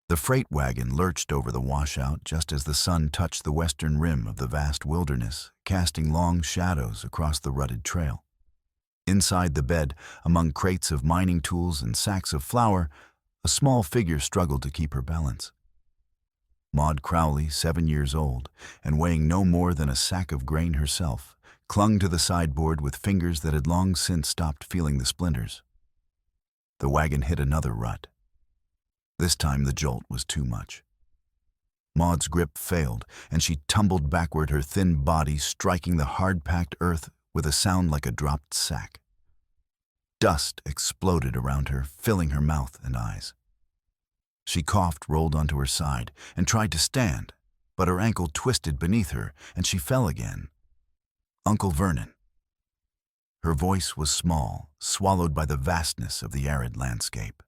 The freight wagon lurched over the washout just as the sun touched the western rim of the vast wilderness, casting long shadows across the rutted trail. Inside the bed, among crates of mining tools and sacks of flour, a small figure struggled to keep her balance. Maud Crowley, 7 years old, and weighing no more than a sack of grain herself, clung to the sideboard with fingers that had long since stopped feeling the splinters. The wagon hit another rut. This time the jolt was too much. Maud's grip failed, and she tumbled backward, her thin body striking the hard-packed earth with a sound like a dropped sack. Dust exploded around her, filling her mouth and eyes. She coughed, rolled onto her side, and tried to stand, but her ankle twisted beneath her, and she fell again. "Uncle Vernon." Her voice was small, swallowed by the vastness of the arid landscape.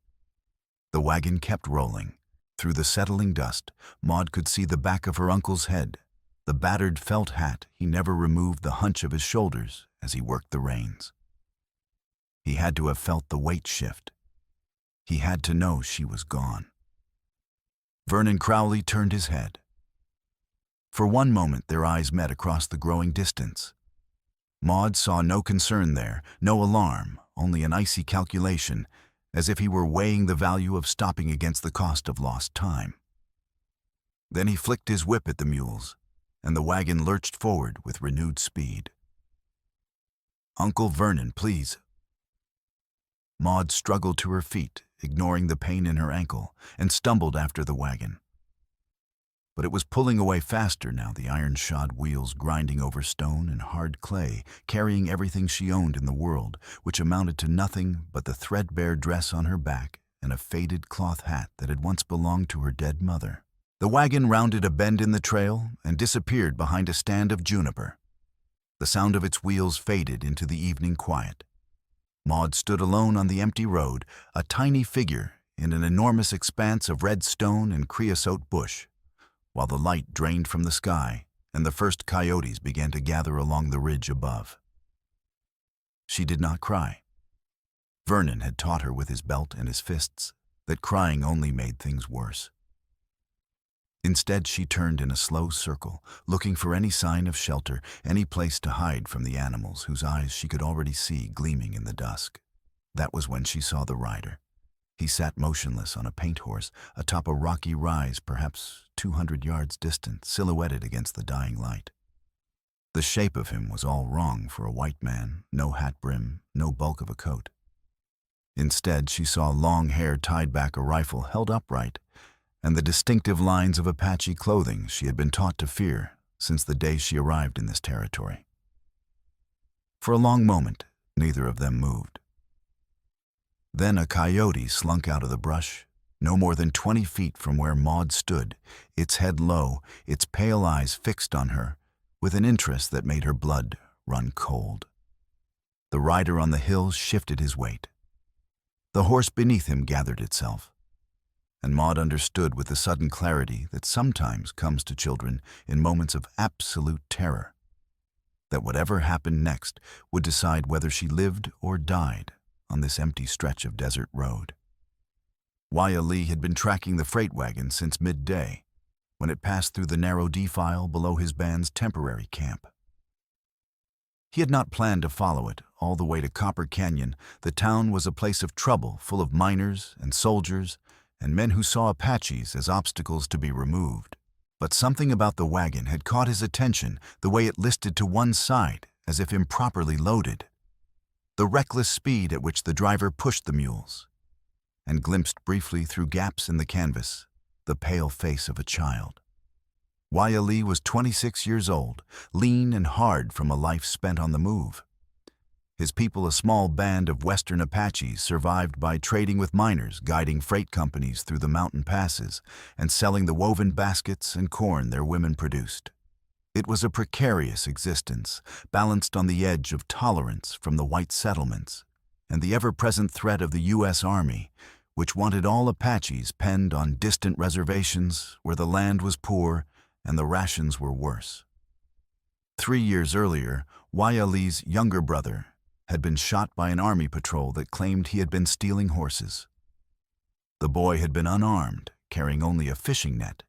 The wagon kept rolling. Through the settling dust, Maud could see the back of her uncle's head, the battered felt hat he never removed the hunch of his shoulders as he worked the reins. He had to have felt the weight shift. He had to know she was gone. Vernon Crowley turned his head. For one moment their eyes met across the growing distance. Maud saw no concern there, no alarm, only an icy calculation, as if he were weighing the value of stopping against the cost of lost time. Then he flicked his whip at the mules, and the wagon lurched forward with renewed speed. "Uncle Vernon, please." Maud struggled to her feet, ignoring the pain in her ankle, and stumbled after the wagon. But it was pulling away faster now, the iron-shod wheels grinding over stone and hard clay, carrying everything she owned in the world, which amounted to nothing but the threadbare dress on her back and a faded cloth hat that had once belonged to her dead mother. The wagon rounded a bend in the trail and disappeared behind a stand of juniper. The sound of its wheels faded into the evening quiet. Maud stood alone on the empty road, a tiny figure in an enormous expanse of red stone and creosote bush, while the light drained from the sky and the first coyotes began to gather along the ridge above. She did not cry. Vernon had taught her with his belt and his fists that crying only made things worse. Instead, she turned in a slow circle, looking for any sign of shelter, any place to hide from the animals whose eyes she could already see gleaming in the dusk. That was when she saw the rider. He sat motionless on a paint horse atop a rocky rise perhaps 200 yards distant, silhouetted against the dying light. The shape of him was all wrong for a white man, no hat brim, no bulk of a coat. Instead, she saw long hair tied back, a rifle held upright, and the distinctive lines of Apache clothing she had been taught to fear since the day she arrived in this territory. For a long moment, neither of them moved. Then a coyote slunk out of the brush, no more than 20 feet from where Maud stood, its head low, its pale eyes fixed on her, with an interest that made her blood run cold. The rider on the hill shifted his weight. The horse beneath him gathered itself, and Maud understood with the sudden clarity that sometimes comes to children in moments of absolute terror, that whatever happened next would decide whether she lived or died on this empty stretch of desert road. Wyatt Lee had been tracking the freight wagon since midday, when it passed through the narrow defile below his band's temporary camp. He had not planned to follow it all the way to Copper Canyon. The town was a place of trouble, full of miners and soldiers and men who saw Apaches as obstacles to be removed. But something about the wagon had caught his attention, the way it listed to one side, as if improperly loaded. The reckless speed at which the driver pushed the mules, and glimpsed briefly through gaps in the canvas the pale face of a child. Wyatt Lee was 26 years old, lean and hard from a life spent on the move. His people, a small band of Western Apaches, survived by trading with miners, guiding freight companies through the mountain passes, and selling the woven baskets and corn their women produced. It was a precarious existence, balanced on the edge of tolerance from the white settlements, and the ever-present threat of the U.S. Army, which wanted all Apaches penned on distant reservations where the land was poor and the rations were worse. 3 years earlier, Wyatt Lee's younger brother had been shot by an army patrol that claimed he had been stealing horses. The boy had been unarmed, carrying only a fishing net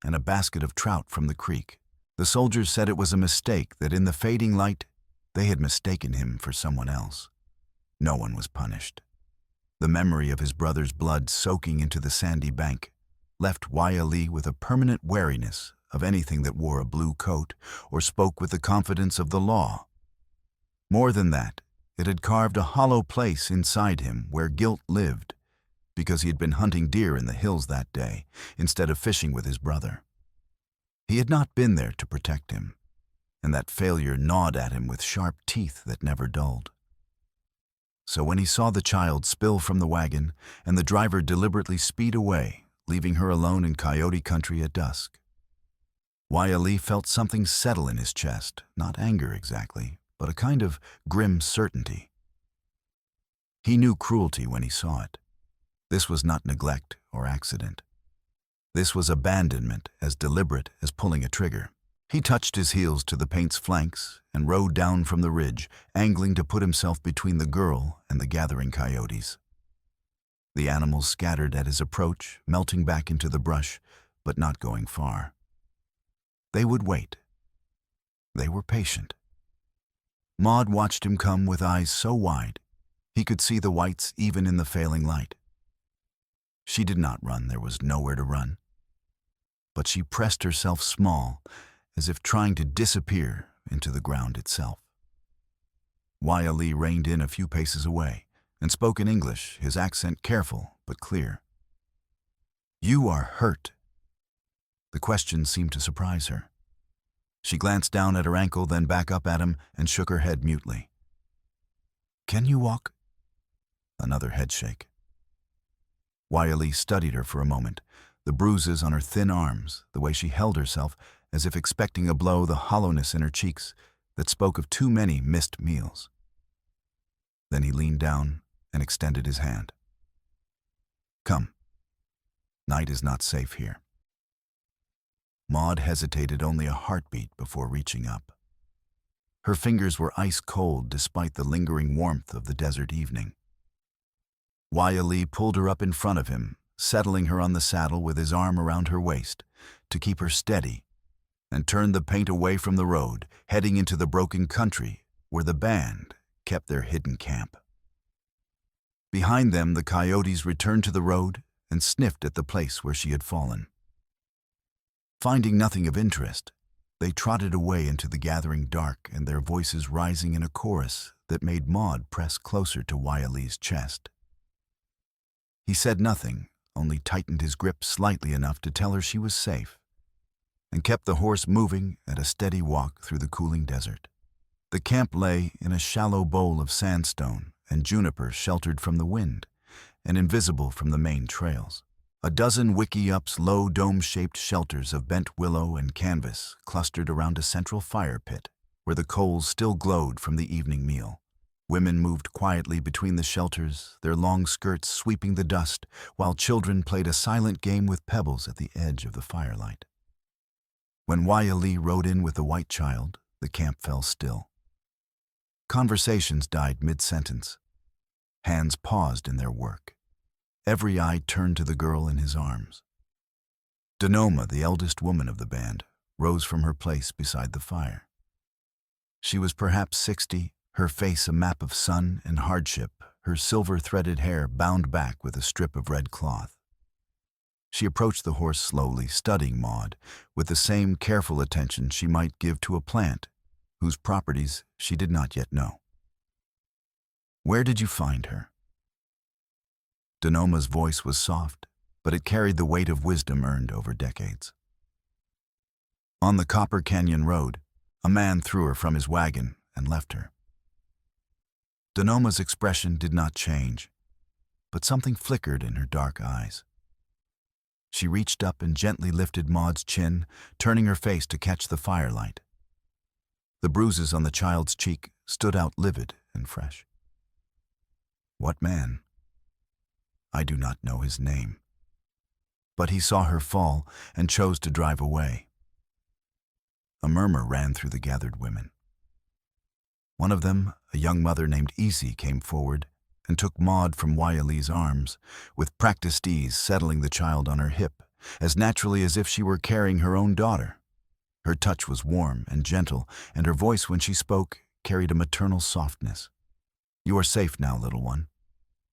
and a basket of trout from the creek. The soldiers said it was a mistake, that in the fading light they had mistaken him for someone else. No one was punished. The memory of his brother's blood soaking into the sandy bank left Wai-Ali with a permanent wariness of anything that wore a blue coat or spoke with the confidence of the law. More than that, it had carved a hollow place inside him where guilt lived, because he had been hunting deer in the hills that day instead of fishing with his brother. He had not been there to protect him, and that failure gnawed at him with sharp teeth that never dulled. So when he saw the child spill from the wagon and the driver deliberately speed away, leaving her alone in coyote country at dusk, Wai-Ali felt something settle in his chest, not anger exactly, but a kind of grim certainty. He knew cruelty when he saw it. This was not neglect or accident. This was abandonment as deliberate as pulling a trigger. He touched his heels to the paint's flanks and rode down from the ridge, angling to put himself between the girl and the gathering coyotes. The animals scattered at his approach, melting back into the brush, but not going far. They would wait. They were patient. Maud watched him come with eyes so wide, he could see the whites even in the failing light. She did not run, there was nowhere to run. But she pressed herself small, as if trying to disappear into the ground itself. Wai-Ali reined in a few paces away and spoke in English, his accent careful but clear. "You are hurt." The question seemed to surprise her. She glanced down at her ankle, then back up at him and shook her head mutely. "Can you walk?" Another headshake. Wai-Ali studied her for a moment, the bruises on her thin arms, the way she held herself as if expecting a blow, the hollowness in her cheeks that spoke of too many missed meals. Then he leaned down and extended his hand. "Come. Night is not safe here." Maud hesitated only a heartbeat before reaching up. Her fingers were ice cold despite the lingering warmth of the desert evening. Wai-Ali pulled her up in front of him, settling her on the saddle with his arm around her waist to keep her steady, and turned the paint away from the road, heading into the broken country where the band kept their hidden camp. Behind them, the coyotes returned to the road and sniffed at the place where she had fallen. Finding nothing of interest, they trotted away into the gathering dark, and their voices rising in a chorus that made Maud press closer to Wai-Ali's chest. He said nothing, only tightened his grip slightly enough to tell her she was safe, and kept the horse moving at a steady walk through the cooling desert. The camp lay in a shallow bowl of sandstone and juniper, sheltered from the wind and invisible from the main trails. A dozen wickiups, low dome-shaped shelters of bent willow and canvas clustered around a central fire pit, where the coals still glowed from the evening meal. Women moved quietly between the shelters, their long skirts sweeping the dust, while children played a silent game with pebbles at the edge of the firelight. When Wai-Ali rode in with the white child, the camp fell still. Conversations died mid-sentence. Hands paused in their work. Every eye turned to the girl in his arms. Denoma, the eldest woman of the band, rose from her place beside the fire. She was perhaps 60, her face a map of sun and hardship, her silver-threaded hair bound back with a strip of red cloth. She approached the horse slowly, studying Maud with the same careful attention she might give to a plant whose properties she did not yet know. "Where did you find her?" Denoma's voice was soft, but it carried the weight of wisdom earned over decades. "On the Copper Canyon Road, a man threw her from his wagon and left her." Denoma's expression did not change, but something flickered in her dark eyes. She reached up and gently lifted Maud's chin, turning her face to catch the firelight. The bruises on the child's cheek stood out livid and fresh. "What man?" "I do not know his name." But he saw her fall and chose to drive away. A murmur ran through the gathered women. One of them, a young mother named Easy, came forward and took Maud from Wai-Ali's arms, with practiced ease settling the child on her hip as naturally as if she were carrying her own daughter. Her touch was warm and gentle, and her voice when she spoke carried a maternal softness. "You are safe now, little one."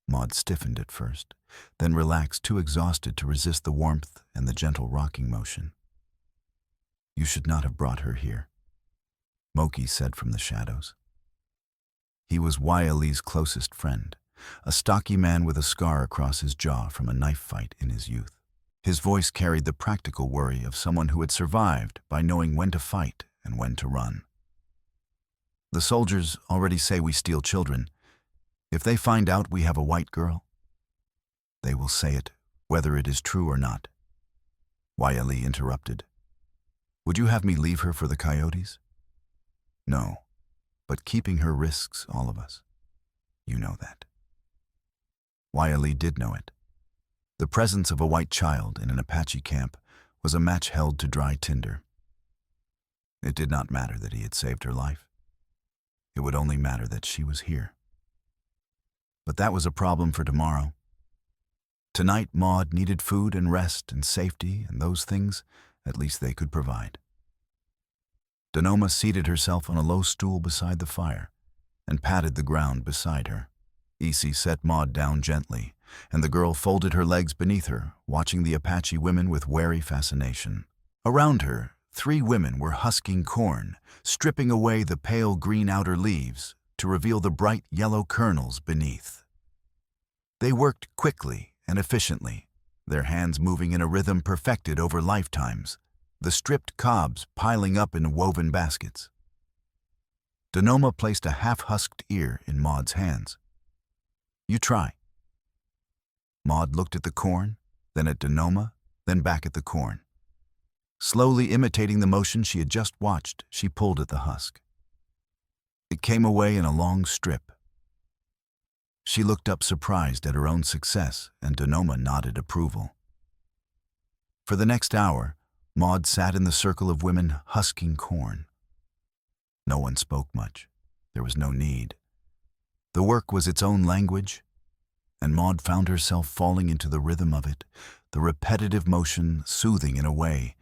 Maud stiffened at first, then relaxed, too exhausted to resist the warmth and the gentle rocking motion. "You should not have brought her here," Moki said from the shadows. He was Wyalee's closest friend, a stocky man with a scar across his jaw from a knife fight in his youth. His voice carried the practical worry of someone who had survived by knowing when to fight and when to run. "The soldiers already say we steal children. If they find out we have a white girl, they will say it, whether it is true or not." Wyalee interrupted. "Would you have me leave her for the coyotes?" "No, but keeping her risks all of us. You know that." Wyalee did know it. The presence of a white child in an Apache camp was a match held to dry tinder. It did not matter that he had saved her life. It would only matter that she was here. But that was a problem for tomorrow. Tonight, Maud needed food and rest and safety, and those things, at least they could provide. Denoma seated herself on a low stool beside the fire and patted the ground beside her. Isi set Maud down gently, and the girl folded her legs beneath her, watching the Apache women with wary fascination. Around her, 3 women were husking corn, stripping away the pale green outer leaves to reveal the bright yellow kernels beneath. They worked quickly and efficiently, their hands moving in a rhythm perfected over lifetimes, the stripped cobs piling up in woven baskets. Denoma placed a half-husked ear in Maud's hands. "You try." Maud looked at the corn, then at Denoma, then back at the corn. Slowly imitating the motion she had just watched, she pulled at the husk. It came away in a long strip. She looked up surprised at her own success, and Denoma nodded approval. For the next hour, Maud sat in the circle of women husking corn. No one spoke much. There was no need. The work was its own language, and Maud found herself falling into the rhythm of it, the repetitive motion soothing in a way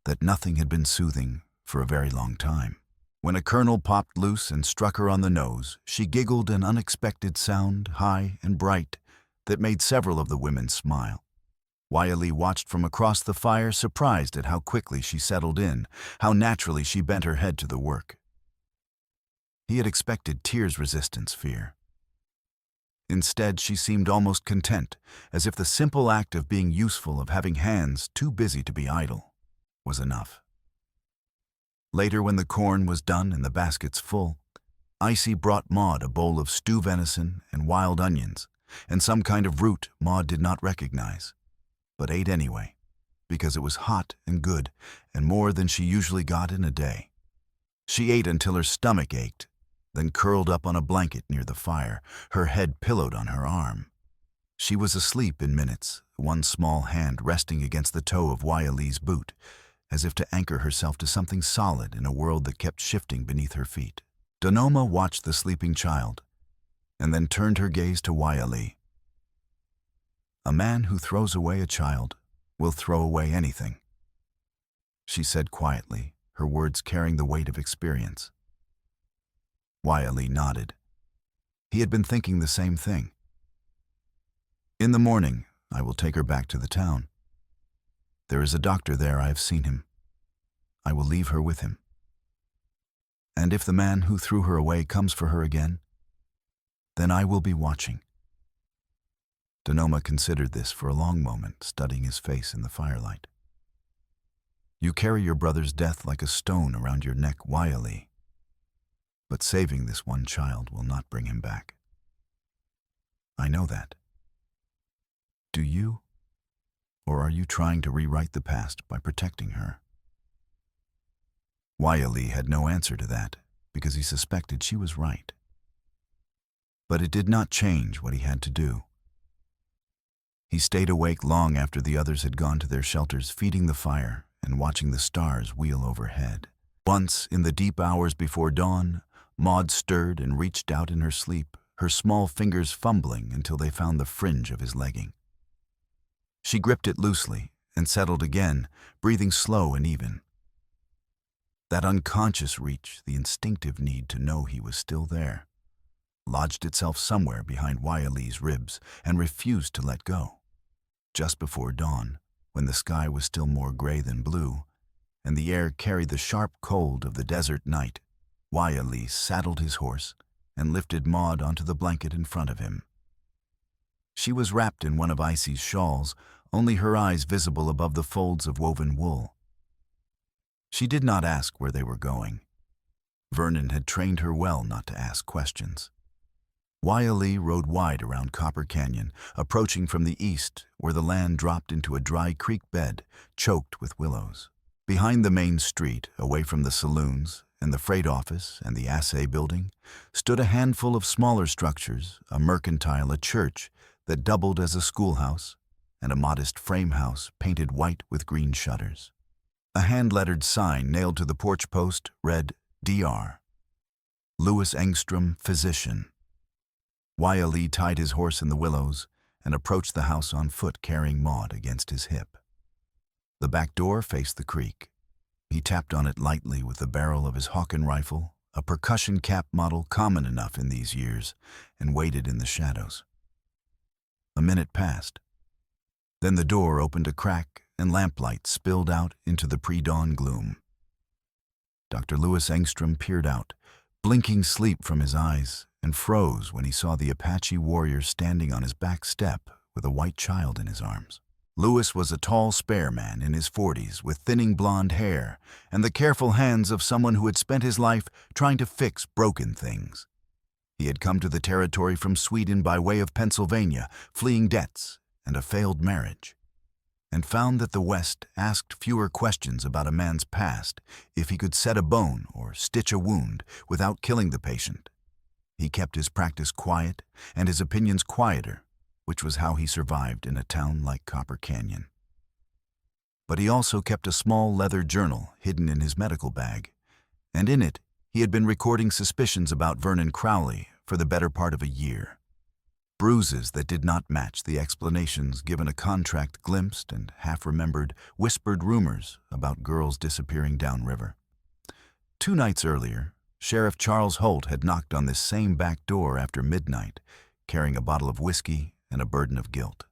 that nothing had been soothing for a very long time. When a kernel popped loose and struck her on the nose, she giggled an unexpected sound, high and bright, that made several of the women smile. Wyalee watched from across the fire, surprised at how quickly she settled in, how naturally she bent her head to the work. He had expected tears-resistance fear. Instead, she seemed almost content, as if the simple act of being useful, of having hands too busy to be idle, was enough. Later, when the corn was done and the baskets full, Icy brought Maud a bowl of stew venison and wild onions, and some kind of root Maud did not recognize, but ate anyway, because it was hot and good, and more than she usually got in a day. She ate until her stomach ached, then curled up on a blanket near the fire, her head pillowed on her arm. She was asleep in minutes, one small hand resting against the toe of Wyalee's boot, as if to anchor herself to something solid in a world that kept shifting beneath her feet. Denoma watched the sleeping child, and then turned her gaze to Wyalee. "A man who throws away a child will throw away anything," she said quietly, her words carrying the weight of experience. Wyalee nodded. He had been thinking the same thing. "In the morning, I will take her back to the town. There is a doctor there, I have seen him. I will leave her with him. And if the man who threw her away comes for her again, then I will be watching." Denoma considered this for a long moment, studying his face in the firelight. "You carry your brother's death like a stone around your neck, Wyalee. But saving this one child will not bring him back. I know that. Do you? Or are you trying to rewrite the past by protecting her?" Wyalee had no answer to that, because he suspected she was right. But it did not change what he had to do. He stayed awake long after the others had gone to their shelters, feeding the fire and watching the stars wheel overhead. Once, in the deep hours before dawn, Maud stirred and reached out in her sleep, her small fingers fumbling until they found the fringe of his legging. She gripped it loosely and settled again, breathing slow and even. That unconscious reach, the instinctive need to know he was still there, lodged itself somewhere behind Wiley's ribs and refused to let go. Just before dawn, when the sky was still more gray than blue, and the air carried the sharp cold of the desert night, Wiley saddled his horse and lifted Maud onto the blanket in front of him. She was wrapped in one of Icy's shawls, only her eyes visible above the folds of woven wool. She did not ask where they were going. Vernon had trained her well not to ask questions. Wiley rode wide around Copper Canyon, approaching from the east where the land dropped into a dry creek bed choked with willows. Behind the main street, away from the saloons and the freight office and the assay building, stood a handful of smaller structures, a mercantile, a church that doubled as a schoolhouse, and a modest frame house painted white with green shutters. A hand-lettered sign nailed to the porch post read, Dr. Louis Engstrom, physician. Wiley tied his horse in the willows and approached the house on foot, carrying Maud against his hip. The back door faced the creek. He tapped on it lightly with the barrel of his Hawken rifle, a percussion cap model common enough in these years, and waited in the shadows. A minute passed. Then the door opened a crack and lamplight spilled out into the pre-dawn gloom. Dr. Louis Engstrom peered out, blinking sleep from his eyes, and froze when he saw the Apache warrior standing on his back step with a white child in his arms. Louis was a tall, spare man in his 40s with thinning blonde hair and the careful hands of someone who had spent his life trying to fix broken things. He had come to the territory from Sweden by way of Pennsylvania, fleeing debts and a failed marriage, and found that the West asked fewer questions about a man's past if he could set a bone or stitch a wound without killing the patient. He kept his practice quiet and his opinions quieter, which was how he survived in a town like Copper Canyon. But he also kept a small leather journal hidden in his medical bag, and in it he had been recording suspicions about Vernon Crowley for the better part of a year. Bruises that did not match the explanations given, a contract glimpsed and half-remembered, whispered rumors about girls disappearing downriver. 2 nights earlier, Sheriff Charles Holt had knocked on this same back door after midnight, carrying a bottle of whiskey and a burden of guilt.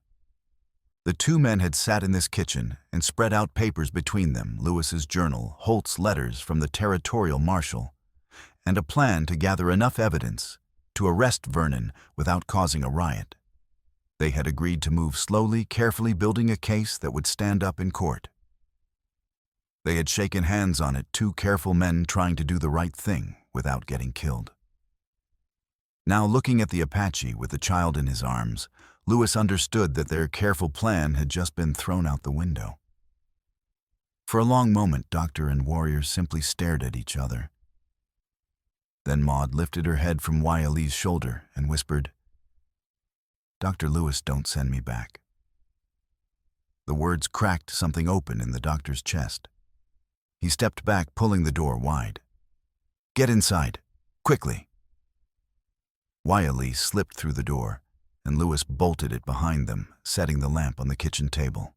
The 2 men had sat in this kitchen and spread out papers between them, Louis's journal, Holt's letters from the territorial marshal, and a plan to gather enough evidence to arrest Vernon without causing a riot. They had agreed to move slowly, carefully building a case that would stand up in court. They had shaken hands on it, 2 careful men trying to do the right thing without getting killed. Now, looking at the Apache with the child in his arms, Louis understood that their careful plan had just been thrown out the window. For a long moment, doctor and warrior simply stared at each other. Then Maud lifted her head from Wiley's shoulder and whispered, "Dr. Louis, don't send me back." The words cracked something open in the doctor's chest. He stepped back, pulling the door wide. "Get inside, quickly." Wiley slipped through the door, and Louis bolted it behind them, setting the lamp on the kitchen table.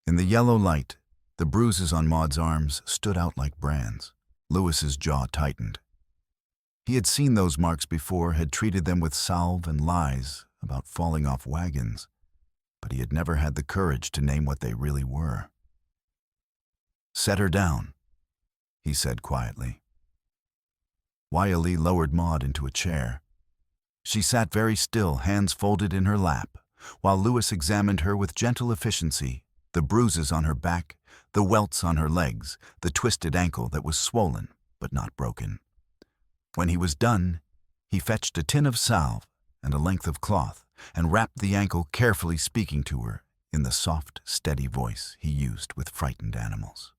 In the yellow light, the bruises on Maud's arms stood out like brands. Louis's jaw tightened. He had seen those marks before, had treated them with salve and lies about falling off wagons, but he had never had the courage to name what they really were. "Set her down," he said quietly. Wiley lowered Maud into a chair. She sat very still, hands folded in her lap, while Louis examined her with gentle efficiency, the bruises on her back, the welts on her legs, the twisted ankle that was swollen but not broken. When he was done, he fetched a tin of salve and a length of cloth and wrapped the ankle, carefully speaking to her in the soft, steady voice he used with frightened animals.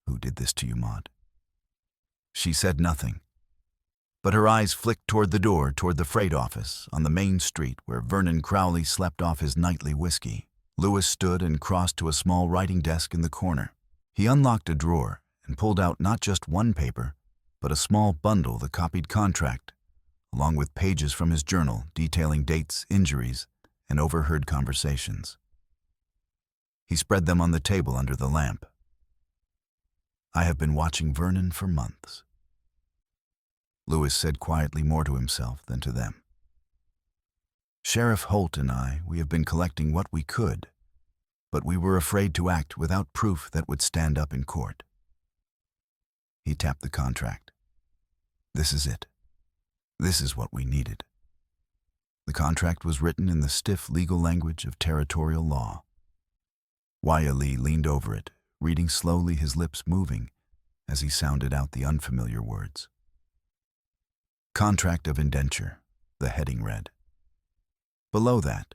"Who did this to you, Maud?" She said nothing, but her eyes flicked toward the door, toward the freight office on the main street where Vernon Crowley slept off his nightly whiskey. Louis stood and crossed to a small writing desk in the corner. He unlocked a drawer and pulled out not just one paper, but a small bundle, the copied contract, along with pages from his journal detailing dates, injuries, and overheard conversations. He spread them on the table under the lamp. "I have been watching Vernon for months," Lewis said quietly, more to himself than to them. "Sheriff Holt and we have been collecting what we could, but we were afraid to act without proof that would stand up in court." He tapped the contract. "This is it. This is what we needed." The contract was written in the stiff legal language of territorial law. Lee leaned over it, reading slowly, his lips moving as he sounded out the unfamiliar words. "Contract of indenture," the heading read. Below that,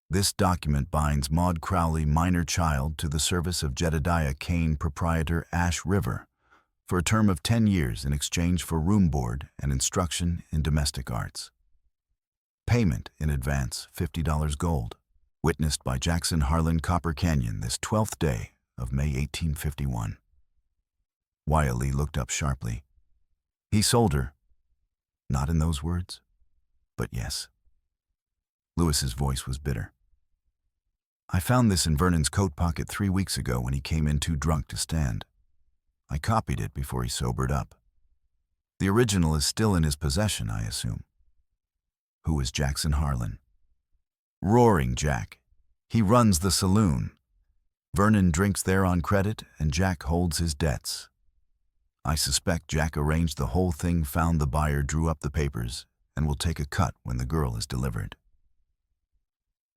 "This document binds Maud Crowley, minor child, to the service of Jedediah Kane, proprietor, Ash River, for a term of 10 years in exchange for room board and instruction in domestic arts. Payment in advance, $50 gold. Witnessed by Jackson Harlan, Copper Canyon, this 12th day of May 1851. Lee looked up sharply. "He sold her." "Not in those words, but yes." Lewis's voice was bitter. "I found this in Vernon's coat pocket 3 weeks ago when he came in too drunk to stand. I copied it before he sobered up. The original is still in his possession, I assume." "Who is Jackson Harlan?" "Roaring Jack. He runs the saloon. Vernon drinks there on credit, and Jack holds his debts. I suspect Jack arranged the whole thing, found the buyer, drew up the papers, and will take a cut when the girl is delivered."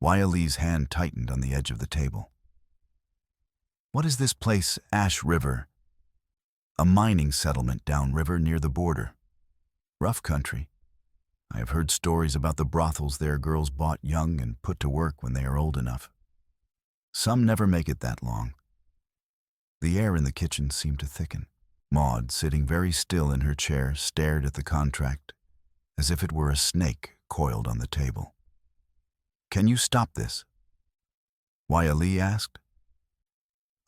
Lee's hand tightened on the edge of the table. "What is this place, Ash River?" "A mining settlement downriver near the border. Rough country. I have heard stories about the brothels there, girls bought young and put to work when they are old enough. Some never make it that long." The air in the kitchen seemed to thicken. Maud, sitting very still in her chair, stared at the contract as if it were a snake coiled on the table. "Can you stop this?" Lee asked.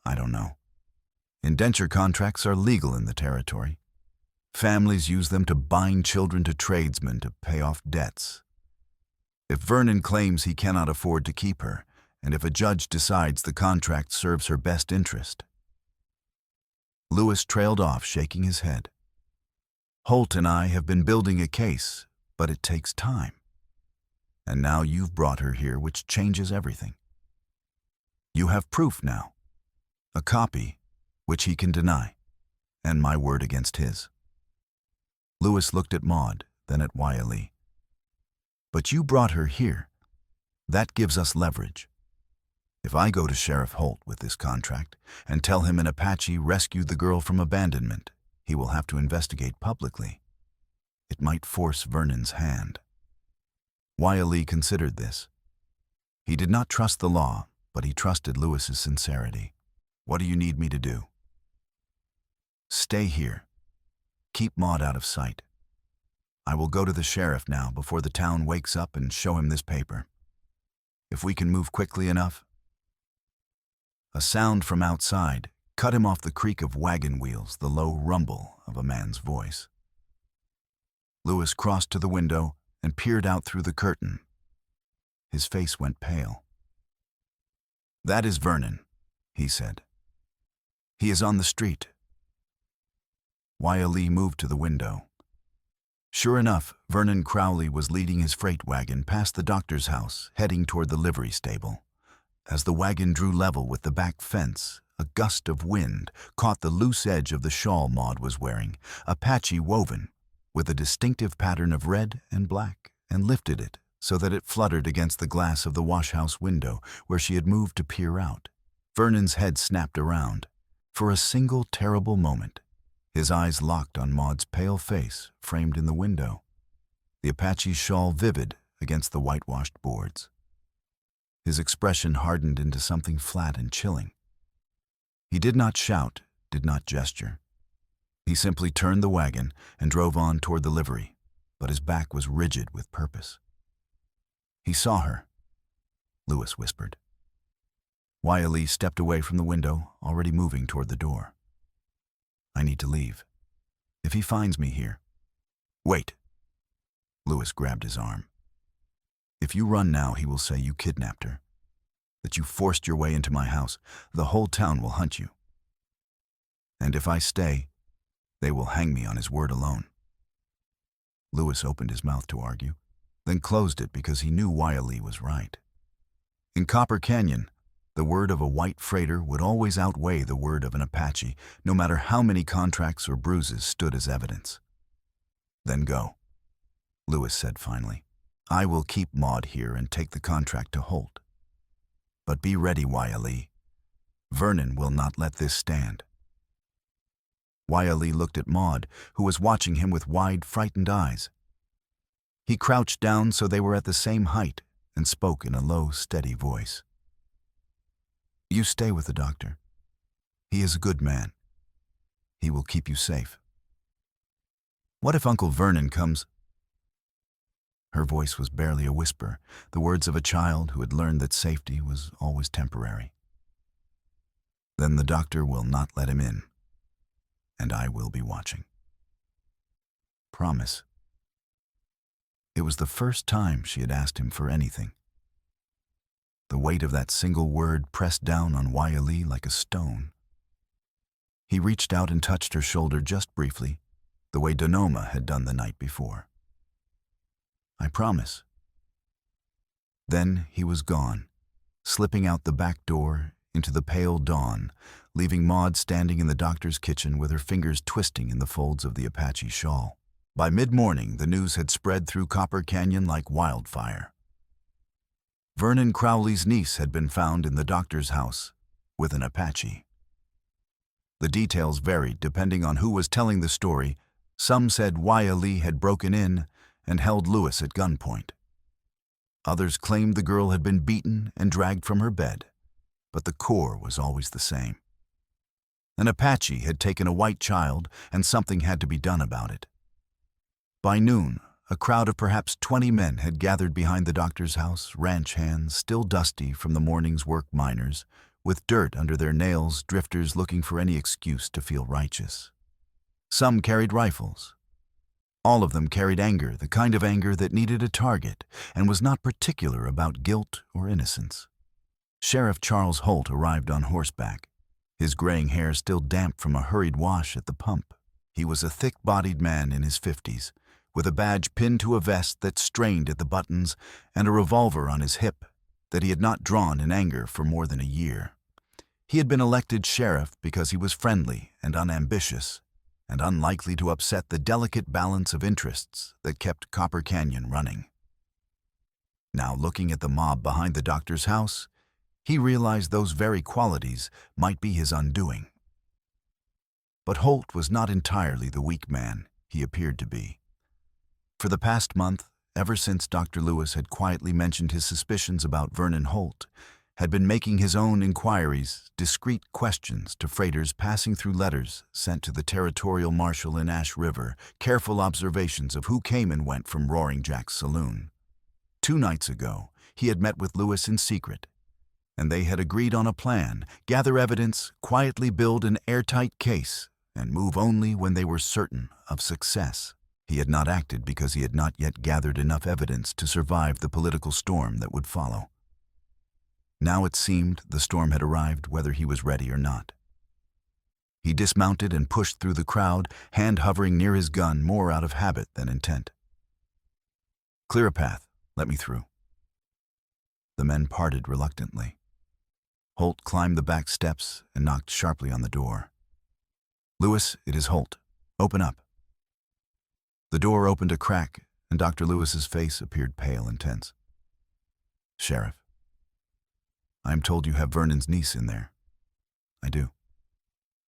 "I don't know. Indenture contracts are legal in the territory. Families use them to bind children to tradesmen to pay off debts. If Vernon claims he cannot afford to keep her, and if a judge decides the contract serves her best interest." Lewis trailed off, shaking his head. "Holt and I have been building a case, but it takes time. And now you've brought her here, which changes everything. You have proof now. A copy, which he can deny, and my word against his." Lewis looked at Maud, then at Lee. "But you brought her here. That gives us leverage. If I go to Sheriff Holt with this contract and tell him an Apache rescued the girl from abandonment, he will have to investigate publicly. It might force Vernon's hand." Lee considered this. He did not trust the law, but he trusted Lewis's sincerity. "What do you need me to do?" "Stay here. Keep Maud out of sight. I will go to the sheriff now before the town wakes up and show him this paper. If we can move quickly enough." A sound from outside cut him off, the creak of wagon wheels, the low rumble of a man's voice. Lewis crossed to the window and peered out through the curtain. His face went pale. "That is Vernon," he said. "He is on the street." Lee moved to the window. Sure enough, Vernon Crowley was leading his freight wagon past the doctor's house, heading toward the livery stable. As the wagon drew level with the back fence, a gust of wind caught the loose edge of the shawl Maud was wearing, Apache woven, with a distinctive pattern of red and black, and lifted it so that it fluttered against the glass of the washhouse window where she had moved to peer out. Vernon's head snapped around. For a single terrible moment, his eyes locked on Maud's pale face framed in the window, the Apache's shawl vivid against the whitewashed boards. His expression hardened into something flat and chilling. He did not shout, did not gesture. He simply turned the wagon and drove on toward the livery, but his back was rigid with purpose. "He saw her," Lewis whispered. Lee stepped away from the window, already moving toward the door. "I need to leave. If he finds me here—" "Wait." Lewis grabbed his arm. "If you run now, he will say you kidnapped her. that you forced your way into my house. The whole town will hunt you. And if I stay, they will hang me on his word alone." Lewis opened his mouth to argue, then closed it because he knew Wiley was right. In Copper Canyon, the word of a white freighter would always outweigh the word of an Apache, no matter how many contracts or bruises stood as evidence. "Then go," Lewis said finally. "I will keep Maud here and take the contract to Holt. But be ready, Wiley. Vernon will not let this stand." Wiley looked at Maud, who was watching him with wide, frightened eyes. He crouched down so they were at the same height and spoke in a low, steady voice. "You stay with the doctor. He is a good man. He will keep you safe. What if Uncle Vernon comes?" Her voice was barely a whisper, the words of a child who had learned that safety was always temporary. "Then the doctor will not let him in, and I will be watching. Promise." It was the first time she had asked him for anything. The weight of that single word pressed down on Wiley like a stone. He reached out and touched her shoulder just briefly, the way Donoma had done the night before. "I promise." Then he was gone, slipping out the back door into the pale dawn, leaving Maud standing in the doctor's kitchen with her fingers twisting in the folds of the Apache shawl. By mid-morning, the news had spread through Copper Canyon like wildfire. Vernon Crowley's niece had been found in the doctor's house with an Apache. The details varied depending on who was telling the story. Some said Wiley had broken in and held Lewis at gunpoint. Others claimed the girl had been beaten and dragged from her bed, but the core was always the same. An Apache had taken a white child, and something had to be done about it. By noon, a crowd of perhaps 20 men had gathered behind the doctor's house, ranch hands, still dusty from the morning's work miners, with dirt under their nails, drifters looking for any excuse to feel righteous. Some carried rifles. All of them carried anger, the kind of anger that needed a target and was not particular about guilt or innocence. Sheriff Charles Holt arrived on horseback, his graying hair still damp from a hurried wash at the pump. He was a thick-bodied man in his 50s, with a badge pinned to a vest that strained at the buttons and a revolver on his hip that he had not drawn in anger for more than a year. He had been elected sheriff because he was friendly and unambitious, and unlikely to upset the delicate balance of interests that kept Copper Canyon running. Now, looking at the mob behind the doctor's house, he realized those very qualities might be his undoing. But Holt was not entirely the weak man he appeared to be. For the past month, ever since Dr. Lewis had quietly mentioned his suspicions about Vernon Holt, had been making his own inquiries, discreet questions to freighters passing through letters sent to the territorial marshal in Ash River, careful observations of who came and went from Roaring Jack's saloon. 2 nights ago, he had met with Lewis in secret, and they had agreed on a plan: gather evidence, quietly build an airtight case, and move only when they were certain of success. He had not acted because he had not yet gathered enough evidence to survive the political storm that would follow. Now it seemed the storm had arrived whether he was ready or not. He dismounted and pushed through the crowd, hand hovering near his gun more out of habit than intent. "Clear a path. Let me through." The men parted reluctantly. Holt climbed the back steps and knocked sharply on the door. "Lewis, it is Holt. Open up." The door opened a crack, and Dr. Lewis's face appeared pale and tense. "Sheriff, I am told you have Vernon's niece in there." "I do.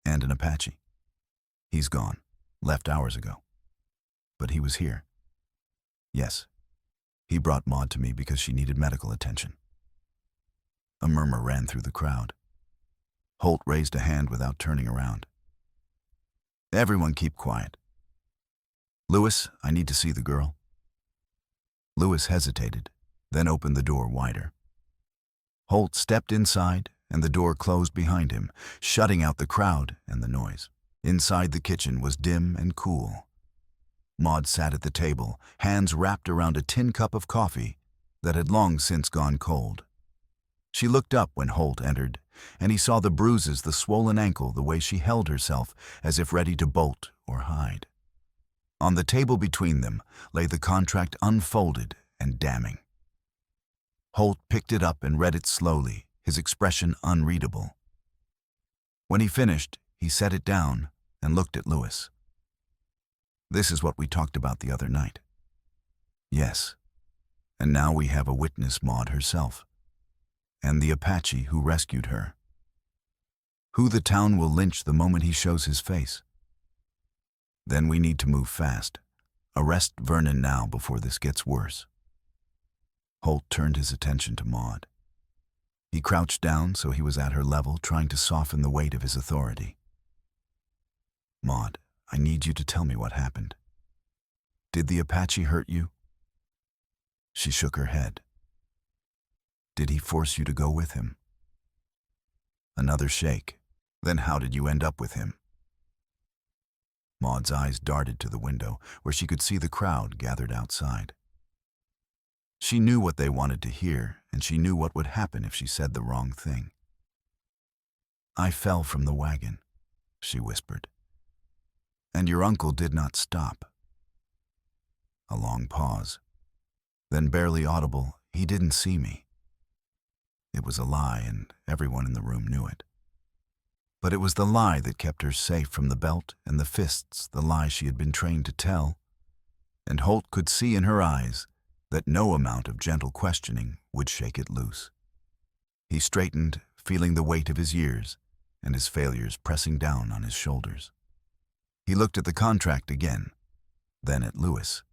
And an Apache. He's gone, left hours ago. But he was here." "Yes. He brought Maud to me because she needed medical attention." A murmur ran through the crowd. Holt raised a hand without turning around. "Everyone keep quiet. Lewis, I need to see the girl." Lewis hesitated, then opened the door wider. Holt stepped inside, and the door closed behind him, shutting out the crowd and the noise. Inside the kitchen was dim and cool. Maud sat at the table, hands wrapped around a tin cup of coffee that had long since gone cold. She looked up when Holt entered, and he saw the bruises, the swollen ankle, the way she held herself as if ready to bolt or hide. On the table between them lay the contract unfolded and damning. Holt picked it up and read it slowly, his expression unreadable. When he finished, he set it down and looked at Lewis. "This is what we talked about the other night." "Yes. And now we have a witness, Maud herself, and the Apache who rescued her, who the town will lynch the moment he shows his face. Then we need to move fast. Arrest Vernon now before this gets worse." Holt turned his attention to Maud. He crouched down so he was at her level, trying to soften the weight of his authority. "Maud, I need you to tell me what happened. Did the Apache hurt you?" She shook her head. "Did he force you to go with him?" Another shake. "Then how did you end up with him?" Maud's eyes darted to the window, where she could see the crowd gathered outside. She knew what they wanted to hear, and she knew what would happen if she said the wrong thing. "I fell from the wagon," she whispered. "And your uncle did not stop." A long pause. Then, barely audible, "He didn't see me." It was a lie, and everyone in the room knew it. But it was the lie that kept her safe from the belt and the fists, the lie she had been trained to tell. And Holt could see in her eyes that no amount of gentle questioning would shake it loose. He straightened, feeling the weight of his years and his failures pressing down on his shoulders. He looked at the contract again, then at Lewis.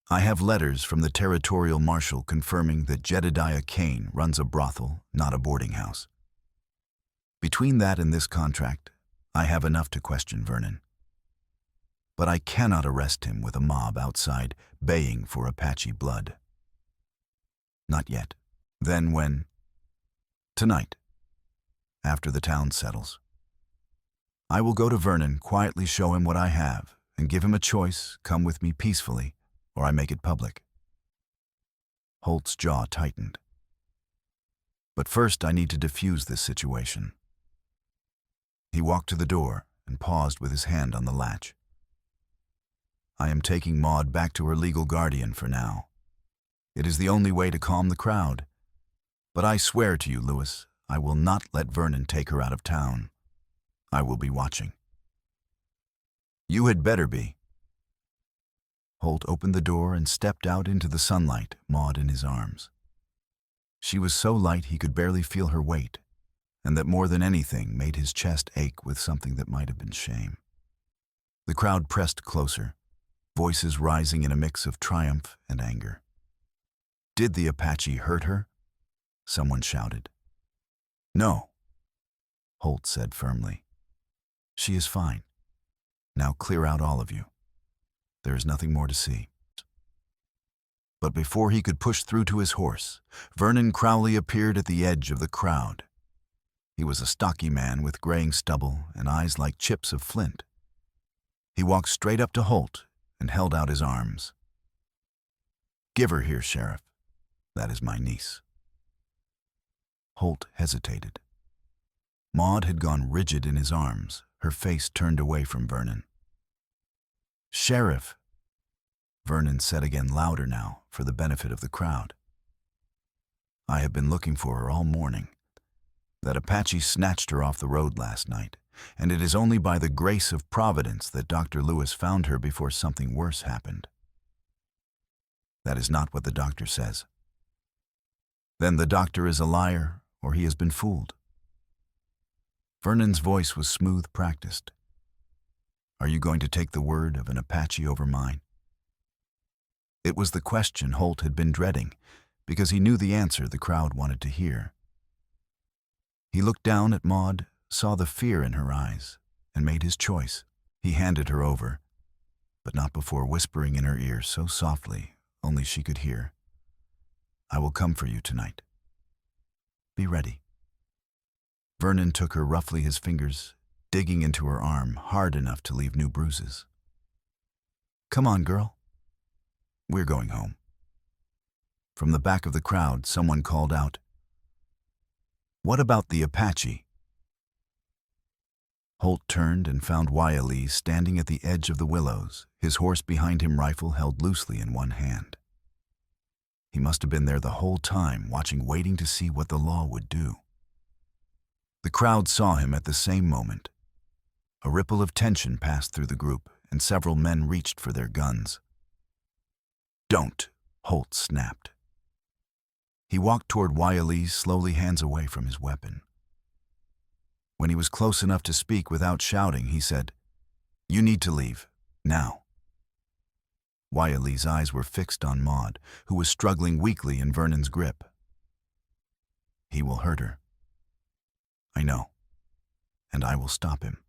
"I have letters from the territorial marshal confirming that Jedediah Kane runs a brothel, not a boarding house. Between that and this contract, I have enough to question Vernon. But I cannot arrest him with a mob outside baying for Apache blood. Not yet. Then when? Tonight, after the town settles. I will go to Vernon, quietly show him what I have, and give him a choice: come with me peacefully, or I make it public." Holt's jaw tightened. "But first I need to defuse this situation." He walked to the door and paused with his hand on the latch. "I am taking Maud back to her legal guardian for now. It is the only way to calm the crowd. But I swear to you, Lewis, I will not let Vernon take her out of town. I will be watching." "You had better be." Holt opened the door and stepped out into the sunlight, Maud in his arms. She was so light he could barely feel her weight, and that more than anything made his chest ache with something that might have been shame. The crowd pressed closer, voices rising in a mix of triumph and anger. "Did the Apache hurt her?" someone shouted. "No," Holt said firmly. "She is fine. Now clear out, all of you. There is nothing more to see." But before he could push through to his horse, Vernon Crowley appeared at the edge of the crowd. He was a stocky man with graying stubble and eyes like chips of flint. He walked straight up to Holt and held out his arms. "Give her here, Sheriff. That is my niece." Holt hesitated. Maud had gone rigid in his arms, her face turned away from Vernon. "Sheriff," Vernon said again, louder now, for the benefit of the crowd. "I have been looking for her all morning. That Apache snatched her off the road last night, and it is only by the grace of Providence that Dr. Lewis found her before something worse happened." "That is not what the doctor says." "Then the doctor is a liar, or he has been fooled." Vernon's voice was smooth, practiced. "Are you going to take the word of an Apache over mine?" It was the question Holt had been dreading, because he knew the answer the crowd wanted to hear. He looked down at Maud, saw the fear in her eyes, and made his choice. He handed her over, but not before whispering in her ear so softly only she could hear, "I will come for you tonight. Be ready." Vernon took her roughly, his fingers digging into her arm hard enough to leave new bruises. "Come on, girl. We're going home." From the back of the crowd, someone called out, What about the Apache? Holt turned and found Wiley standing at the edge of the willows, his horse behind him, rifle held loosely in one hand. He must have been there the whole time, waiting to see what the law would do. The crowd saw him at the same moment. A ripple of tension passed through the group, and several men reached for their guns. "Don't," Holt snapped. He walked toward Wiley, slowly, hands away from his weapon. When he was close enough to speak without shouting, he said, "You need to leave, now." Wiley's eyes were fixed on Maud, who was struggling weakly in Vernon's grip. "He will hurt her. I know, and I will stop him.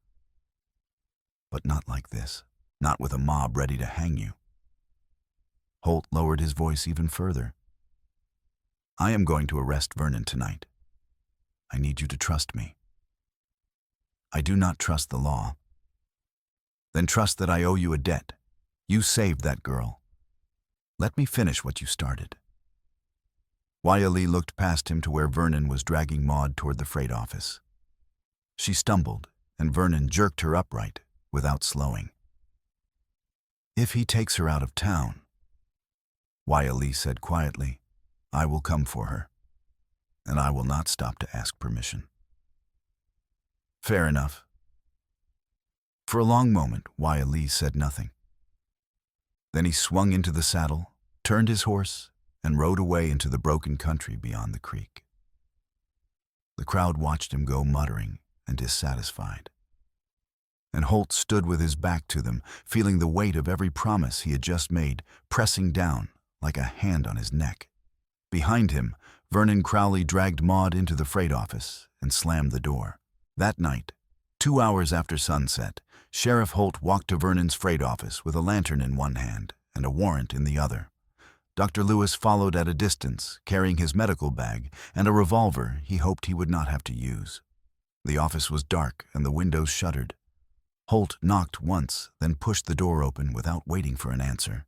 But not like this, not with a mob ready to hang you." Holt lowered his voice even further. "I am going to arrest Vernon tonight. I need you to trust me." "I do not trust the law." "Then trust that I owe you a debt. You saved that girl. Let me finish what you started." Wiley looked past him to where Vernon was dragging Maud toward the freight office. She stumbled, and Vernon jerked her upright, without slowing. "If he takes her out of town," Wiley said quietly, "I will come for her, and I will not stop to ask permission." "Fair enough." For a long moment, Wiley said nothing. Then he swung into the saddle, turned his horse, and rode away into the broken country beyond the creek. The crowd watched him go, muttering and dissatisfied. And Holt stood with his back to them, feeling the weight of every promise he had just made, pressing down like a hand on his neck. Behind him, Vernon Crowley dragged Maud into the freight office and slammed the door. That night, 2 hours after sunset, Sheriff Holt walked to Vernon's freight office with a lantern in one hand and a warrant in the other. Dr. Lewis followed at a distance, carrying his medical bag and a revolver he hoped he would not have to use. The office was dark and the windows shuttered. Holt knocked once, then pushed the door open without waiting for an answer.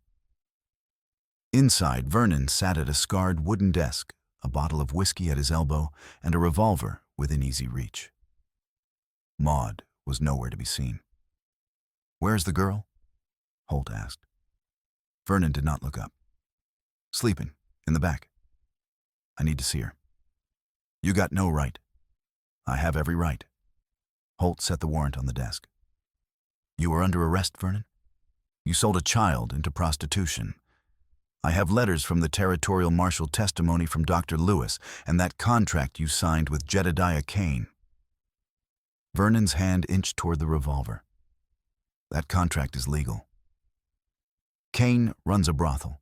Inside, Vernon sat at a scarred wooden desk, a bottle of whiskey at his elbow, and a revolver within easy reach. Maud was nowhere to be seen. "Where's the girl?" Holt asked. Vernon did not look up. "Sleeping, in the back. I need to see her." "You got no right." "I have every right." Holt set the warrant on the desk. "You are under arrest, Vernon. You sold a child into prostitution. I have letters from the territorial marshal, testimony from Dr. Lewis, and that contract you signed with Jedediah Kane." Vernon's hand inched toward the revolver. "That contract is legal. Kane runs a brothel.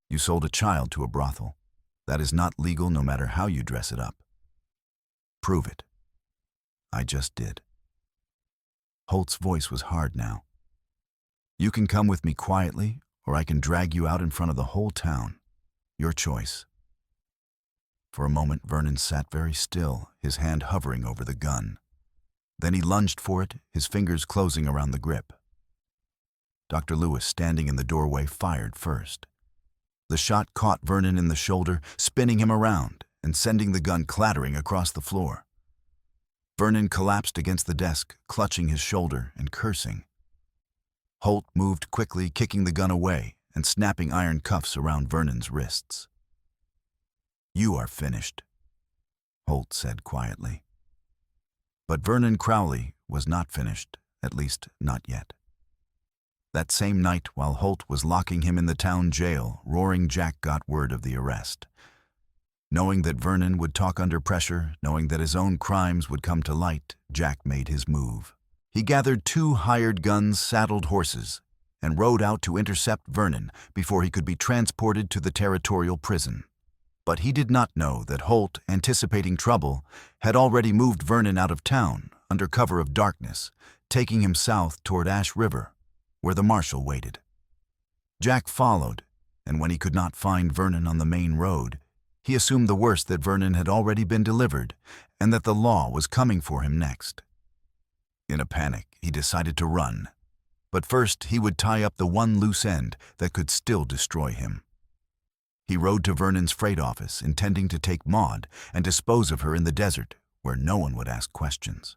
You sold a child to a brothel. That is not legal no matter how you dress it up. Prove it." "I just did." Holt's voice was hard now. "You can come with me quietly, or I can drag you out in front of the whole town. Your choice." For a moment, Vernon sat very still, his hand hovering over the gun. Then he lunged for it, his fingers closing around the grip. Dr. Lewis, standing in the doorway, fired first. The shot caught Vernon in the shoulder, spinning him around and sending the gun clattering across the floor. Vernon collapsed against the desk, clutching his shoulder and cursing. Holt moved quickly, kicking the gun away and snapping iron cuffs around Vernon's wrists. "You are finished," Holt said quietly. But Vernon Crowley was not finished, at least not yet. That same night, while Holt was locking him in the town jail, Roaring Jack got word of the arrest. Knowing that Vernon would talk under pressure, knowing that his own crimes would come to light, Jack made his move. He gathered 2 hired guns, saddled horses, and rode out to intercept Vernon before he could be transported to the territorial prison. But he did not know that Holt, anticipating trouble, had already moved Vernon out of town under cover of darkness, taking him south toward Ash River, where the marshal waited. Jack followed, and when he could not find Vernon on the main road, he assumed the worst, that Vernon had already been delivered and that the law was coming for him next. In a panic, he decided to run, but first he would tie up the one loose end that could still destroy him. He rode to Vernon's freight office, intending to take Maud and dispose of her in the desert, where no one would ask questions.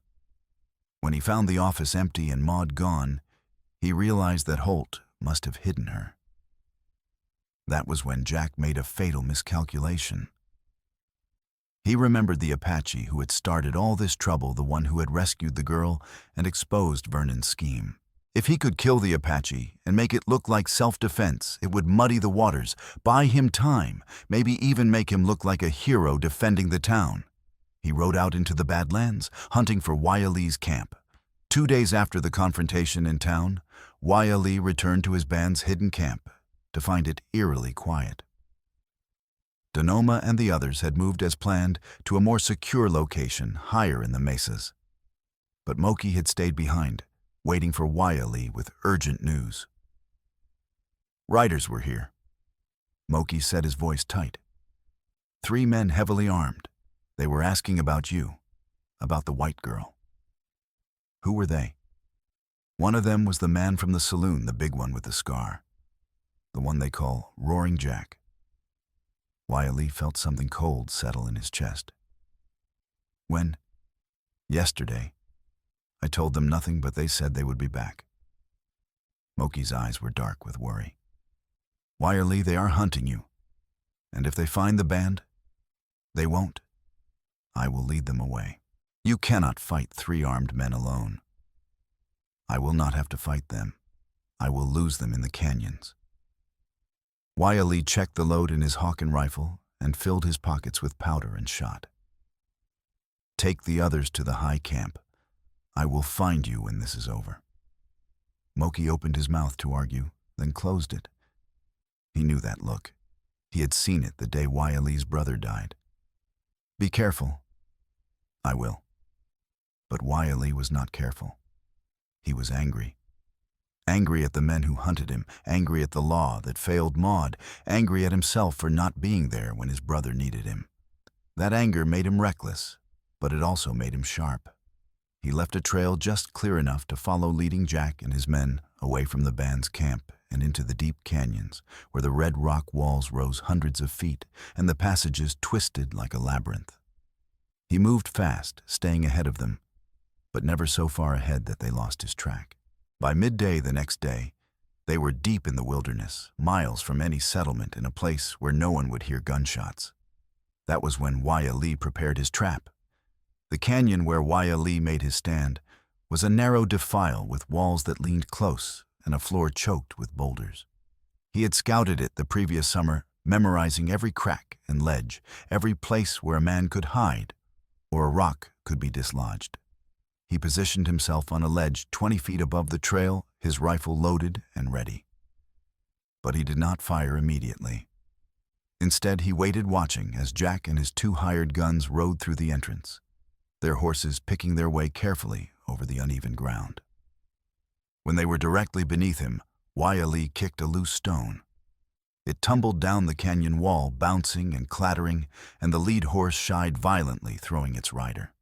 When he found the office empty and Maud gone, he realized that Holt must have hidden her. That was when Jack made a fatal miscalculation. He remembered the Apache who had started all this trouble, the one who had rescued the girl and exposed Vernon's scheme. If he could kill the Apache and make it look like self-defense, it would muddy the waters, buy him time, maybe even make him look like a hero defending the town. He rode out into the Badlands, hunting for Wyalee's camp. 2 days after the confrontation in town, Wyalee returned to his band's hidden camp to find it eerily quiet. Donoma and the others had moved as planned to a more secure location higher in the mesas. But Moki had stayed behind, waiting for Wyalee with urgent news. Riders were here. Moki said, his voice tight. 3 men heavily armed. They were asking about you, about the white girl. Who were they? One of them was the man from the saloon, the big one with the scar. The one they call Roaring Jack. Wyalee felt something cold settle in his chest. When? Yesterday. I told them nothing, but they said they would be back. Moki's eyes were dark with worry. Wyalee, they are hunting you. And if they find the band, they won't. I will lead them away. You cannot fight 3 armed men alone. I will not have to fight them. I will lose them in the canyons. Wyalee checked the load in his Hawken rifle and filled his pockets with powder and shot. Take the others to the high camp. I will find you when this is over. Moki opened his mouth to argue, then closed it. He knew that look. He had seen it the day Wyalee's brother died. Be careful. I will. But Wyalee was not careful. He was angry. Angry at the men who hunted him, angry at the law that failed Maud, angry at himself for not being there when his brother needed him. That anger made him reckless, but it also made him sharp. He left a trail just clear enough to follow, leading Jack and his men away from the band's camp and into the deep canyons where the red rock walls rose hundreds of feet and the passages twisted like a labyrinth. He moved fast, staying ahead of them, but never so far ahead that they lost his track. By midday the next day, they were deep in the wilderness, miles from any settlement, in a place where no one would hear gunshots. That was when Wyalee prepared his trap. The canyon where Wyalee made his stand was a narrow defile with walls that leaned close and a floor choked with boulders. He had scouted it the previous summer, memorizing every crack and ledge, every place where a man could hide or a rock could be dislodged. He positioned himself on a ledge 20 feet above the trail, his rifle loaded and ready. But he did not fire immediately. Instead, he waited, watching as Jack and his 2 hired guns rode through the entrance, their horses picking their way carefully over the uneven ground. When they were directly beneath him, Wyalee kicked a loose stone. It tumbled down the canyon wall, bouncing and clattering, and the lead horse shied violently, throwing its rider.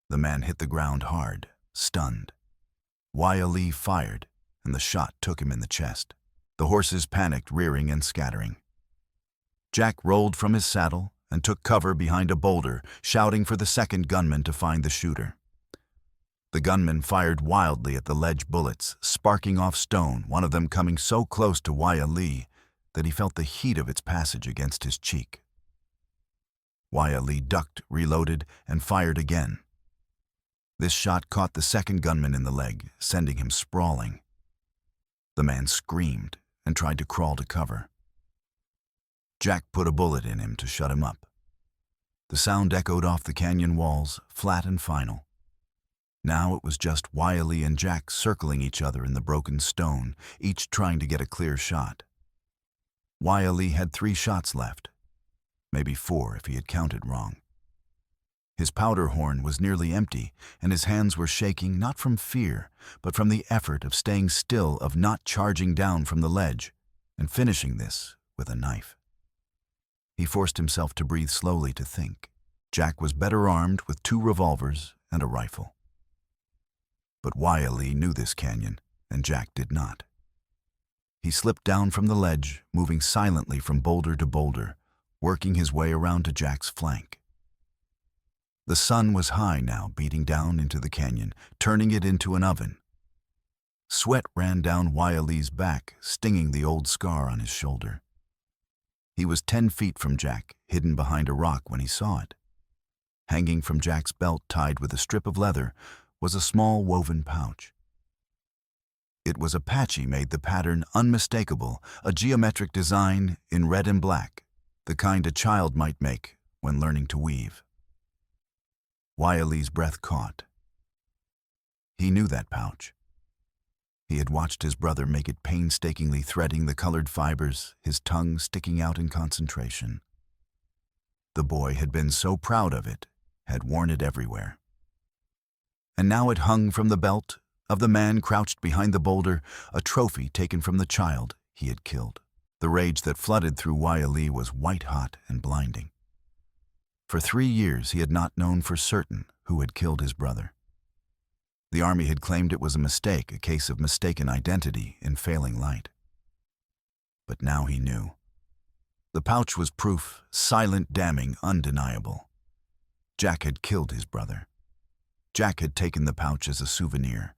The man hit the ground hard, stunned. Wyalee fired, and the shot took him in the chest. The horses panicked, rearing and scattering. Jack rolled from his saddle and took cover behind a boulder, shouting for the second gunman to find the shooter. The gunman fired wildly at the ledge bullets, sparking off stone, one of them coming so close to Wyalee that he felt the heat of its passage against his cheek. Wyalee ducked, reloaded, and fired again. This shot caught the second gunman in the leg, sending him sprawling. The man screamed and tried to crawl to cover. Jack put a bullet in him to shut him up. The sound echoed off the canyon walls, flat and final. Now it was just Wyalee and Jack circling each other in the broken stone, each trying to get a clear shot. Wyalee had 3 shots left, maybe 4 if he had counted wrong. His powder horn was nearly empty, and his hands were shaking not from fear, but from the effort of staying still, of not charging down from the ledge, and finishing this with a knife. He forced himself to breathe slowly, to think. Jack was better armed with 2 revolvers and a rifle. But Wyalee knew this canyon, and Jack did not. He slipped down from the ledge, moving silently from boulder to boulder, working his way around to Jack's flank. The sun was high now, beating down into the canyon, turning it into an oven. Sweat ran down Wiley's back, stinging the old scar on his shoulder. He was 10 feet from Jack, hidden behind a rock when he saw it. Hanging from Jack's belt, tied with a strip of leather, was a small woven pouch. It was Apache made the pattern unmistakable, a geometric design in red and black, the kind a child might make when learning to weave. Wiley's breath caught. He knew that pouch. He had watched his brother make it painstakingly, threading the colored fibers, his tongue sticking out in concentration. The boy had been so proud of it, had worn it everywhere. And now it hung from the belt of the man crouched behind the boulder, a trophy taken from the child he had killed. The rage that flooded through Wiley was white-hot and blinding. For 3 years he had not known for certain who had killed his brother. The army had claimed it was a mistake, a case of mistaken identity in failing light. But now he knew. The pouch was proof, silent, damning, undeniable. Jack had killed his brother. Jack had taken the pouch as a souvenir.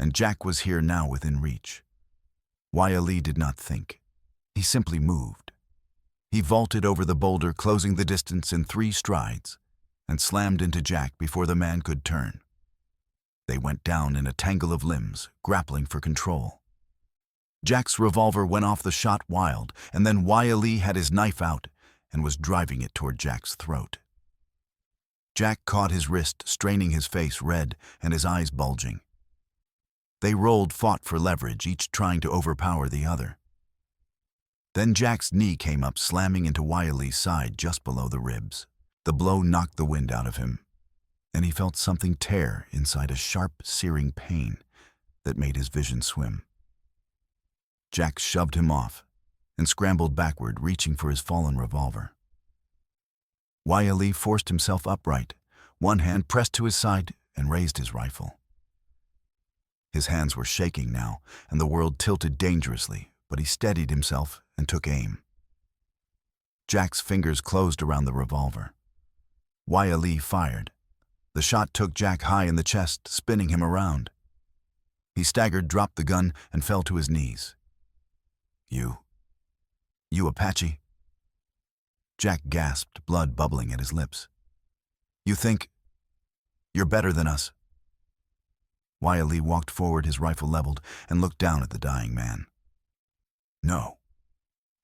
And Jack was here now within reach. Wiley did not think. He simply moved. He vaulted over the boulder, closing the distance in 3 strides, and slammed into Jack before the man could turn. They went down in a tangle of limbs, grappling for control. Jack's revolver went off the shot wild, and then Wiley had his knife out and was driving it toward Jack's throat. Jack caught his wrist, straining his face red and his eyes bulging. They rolled, fought for leverage, each trying to overpower the other. Then Jack's knee came up, slamming into Wiley's side just below the ribs. The blow knocked the wind out of him, and he felt something tear inside, a sharp, searing pain that made his vision swim. Jack shoved him off and scrambled backward, reaching for his fallen revolver. Wiley forced himself upright, one hand pressed to his side, and raised his rifle. His hands were shaking now, and the world tilted dangerously, but he steadied himself and took aim. Jack's fingers closed around the revolver. Wiley fired. The shot took Jack high in the chest, spinning him around. He staggered, dropped the gun, and fell to his knees. You Apache?" Jack gasped, blood bubbling at his lips. "You think you're better than us?" Wiley walked forward, his rifle leveled, and looked down at the dying man. "No,"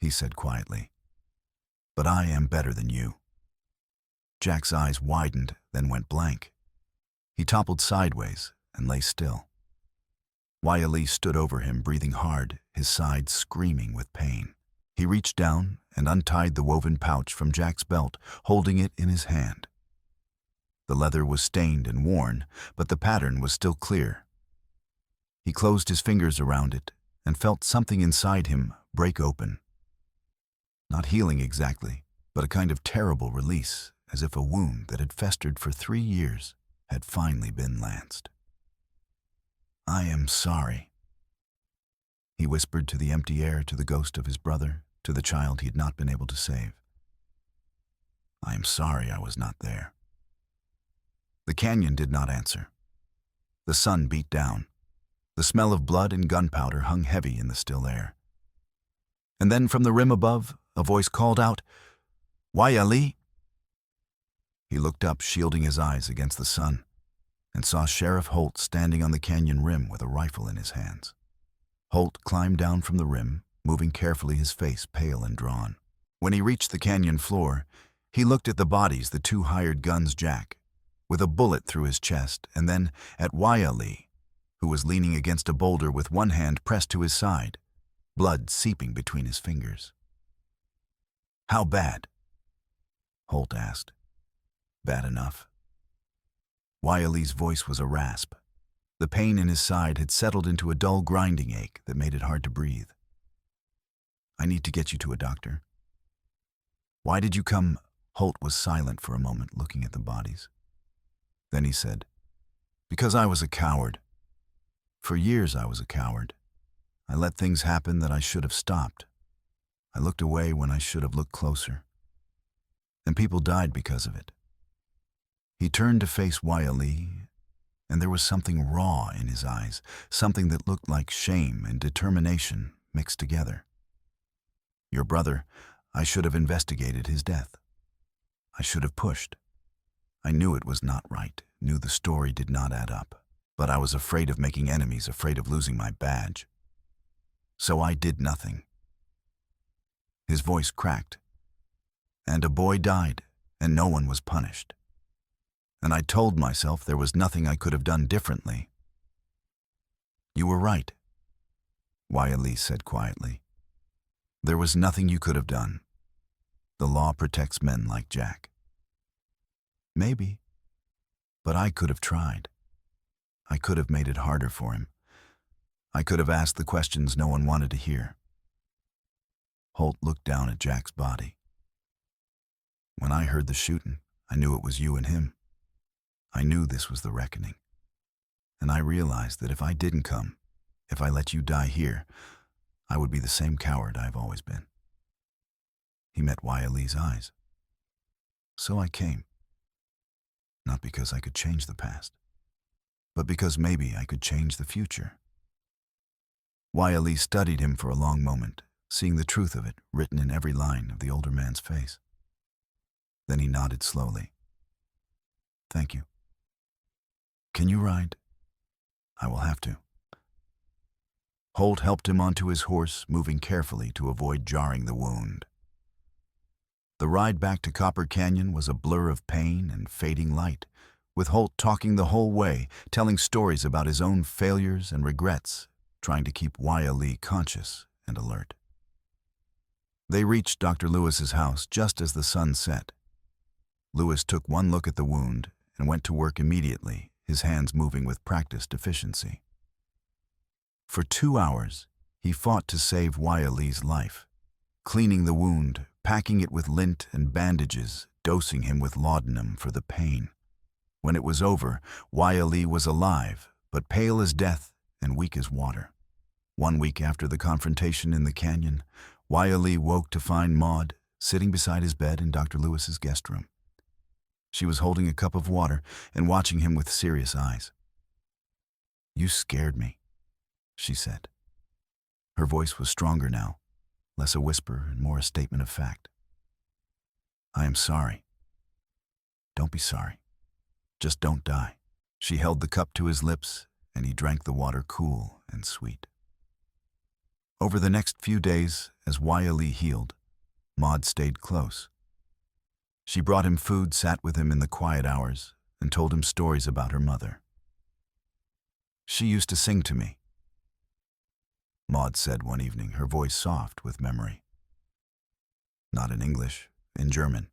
he said quietly, "but I am better than you." Jack's eyes widened, then went blank. He toppled sideways and lay still. Wiley stood over him, breathing hard, his sides screaming with pain. He reached down and untied the woven pouch from Jack's belt, holding it in his hand. The leather was stained and worn, but the pattern was still clear. He closed his fingers around it and felt something inside him break open. Not healing exactly, but a kind of terrible release, as if a wound that had festered for 3 years had finally been lanced. "I am sorry," he whispered to the empty air, to the ghost of his brother, to the child he had not been able to save. "I am sorry I was not there." The canyon did not answer. The sun beat down. The smell of blood and gunpowder hung heavy in the still air. And then from the rim above, a voice called out, "Wiley!" He looked up, shielding his eyes against the sun, and saw Sheriff Holt standing on the canyon rim with a rifle in his hands. Holt climbed down from the rim, moving carefully, his face pale and drawn. When he reached the canyon floor, he looked at the bodies, the 2 hired guns Jack, with a bullet through his chest, and then at Wiley, who was leaning against a boulder with one hand pressed to his side, blood seeping between his fingers. "How bad?" Holt asked. "Bad enough." Wiley's voice was a rasp. The pain in his side had settled into a dull grinding ache that made it hard to breathe. "I need to get you to a doctor." "Why did you come?" Holt was silent for a moment, looking at the bodies. Then he said, "Because I was a coward. For years I was a coward. I let things happen that I should have stopped. I looked away when I should have looked closer. And people died because of it." He turned to face Wyatt, and there was something raw in his eyes, something that looked like shame and determination mixed together. "Your brother, I should have investigated his death. I should have pushed. I knew it was not right, knew the story did not add up, but I was afraid of making enemies, afraid of losing my badge. So I did nothing." His voice cracked. "And a boy died, and no one was punished. And I told myself there was nothing I could have done differently." "You were right," Wyatt said quietly. "There was nothing you could have done. The law protects men like Jack." "Maybe, but I could have tried. I could have made it harder for him. I could have asked the questions no one wanted to hear." Holt looked down at Jack's body. "When I heard the shooting, I knew it was you and him. I knew this was the reckoning. And I realized that if I didn't come, if I let you die here, I would be the same coward I've always been." He met Wyatt's eyes. "So I came. Not because I could change the past, but because maybe I could change the future." Wyatt studied him for a long moment, seeing the truth of it written in every line of the older man's face. Then he nodded slowly. "Thank you. Can you ride?" "I will have to." Holt helped him onto his horse, moving carefully to avoid jarring the wound. The ride back to Copper Canyon was a blur of pain and fading light, with Holt talking the whole way, telling stories about his own failures and regrets, trying to keep Wyatt conscious and alert. They reached Dr. Lewis's house just as the sun set. Lewis took one look at the wound and went to work immediately, his hands moving with practiced efficiency. For 2 hours, he fought to save Wyatt's life, cleaning the wound, packing it with lint and bandages, dosing him with laudanum for the pain. When it was over, Wyatt was alive, but pale as death and weak as water. 1 week after the confrontation in the canyon, Wyatt woke to find Maud sitting beside his bed in Dr. Lewis's guest room. She was holding a cup of water and watching him with serious eyes. "You scared me," she said. Her voice was stronger now, less a whisper and more a statement of fact. "I am sorry." "Don't be sorry. Just don't die." She held the cup to his lips, and he drank the water cool and sweet. Over the next few days, as Wyatt healed, Maud stayed close. She brought him food, sat with him in the quiet hours, and told him stories about her mother. "She used to sing to me," Maud said one evening, her voice soft with memory. "Not in English, in German.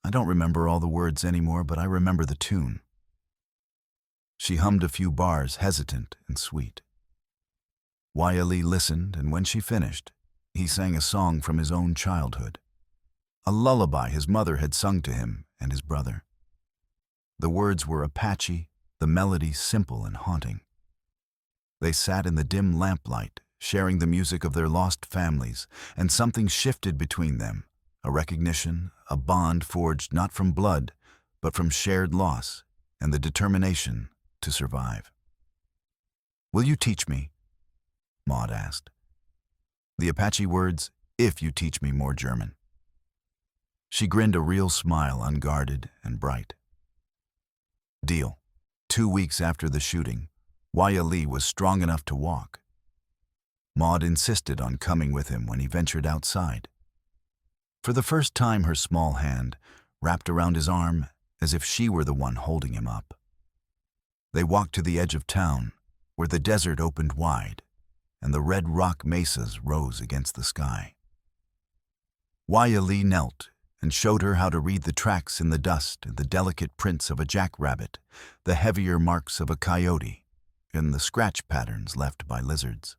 I don't remember all the words anymore, but I remember the tune." She hummed a few bars, hesitant and sweet. Wyatt listened, and when she finished, he sang a song from his own childhood, a lullaby his mother had sung to him and his brother. The words were Apache, the melody simple and haunting. They sat in the dim lamplight, sharing the music of their lost families, and something shifted between them, a recognition, a bond forged not from blood, but from shared loss and the determination to survive. "Will you teach me?" Maud asked. The Apache words, "if you teach me more German." She grinned a real smile, unguarded and bright. Deal. 2 weeks after the shooting, Wyatt was strong enough to walk. Maud insisted on coming with him when he ventured outside. For the first time, her small hand wrapped around his arm as if she were the one holding him up. They walked to the edge of town, where the desert opened wide, and the red rock mesas rose against the sky. Wyatt knelt and showed her how to read the tracks in the dust and the delicate prints of a jackrabbit, the heavier marks of a coyote, and the scratch patterns left by lizards.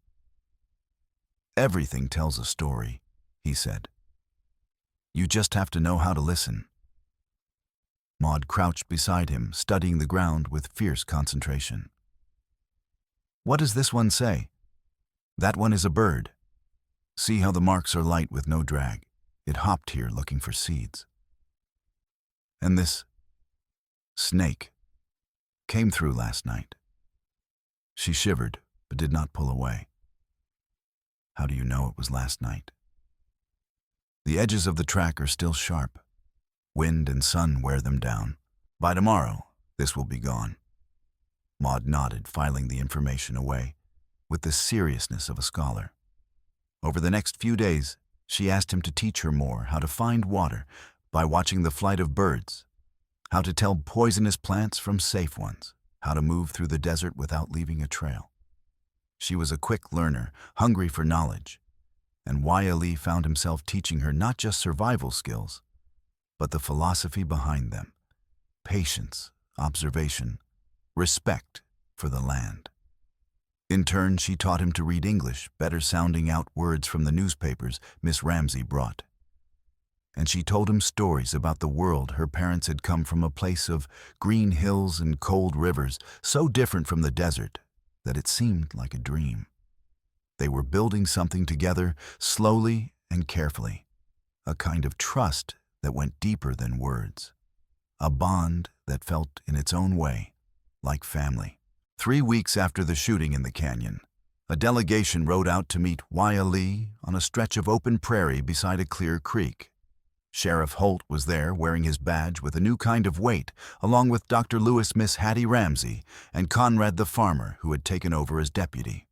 "Everything tells a story," he said. "You just have to know how to listen." Maud crouched beside him, studying the ground with fierce concentration. "What does this one say?" "That one is a bird. See how the marks are light with no drag. It hopped here looking for seeds." "And this Snake. Came through last night. She shivered, but did not pull away. How do you know it was last night? The edges of the track are still sharp. Wind and sun wear them down. By tomorrow, this will be gone. Maud nodded, filing the information away, with the seriousness of a scholar. Over the next few days, she asked him to teach her more how to find water by watching the flight of birds, how to tell poisonous plants from safe ones, how to move through the desert without leaving a trail. She was a quick learner, hungry for knowledge, and Lee found himself teaching her not just survival skills, but the philosophy behind them: patience, observation, respect for the land. In turn, she taught him to read English, better sounding out words from the newspapers Miss Ramsay brought. And she told him stories about the world her parents had come from, a place of green hills and cold rivers, so different from the desert that it seemed like a dream. They were building something together, slowly and carefully, a kind of trust that went deeper than words, a bond that felt in its own way like family. 3 weeks after the shooting in the canyon, a delegation rode out to meet Lee on a stretch of open prairie beside a clear creek. Sheriff Holt was there, wearing his badge with a new kind of weight, along with Dr. Lewis, Miss Hattie Ramsay, and Conrad the farmer, who had taken over as deputy.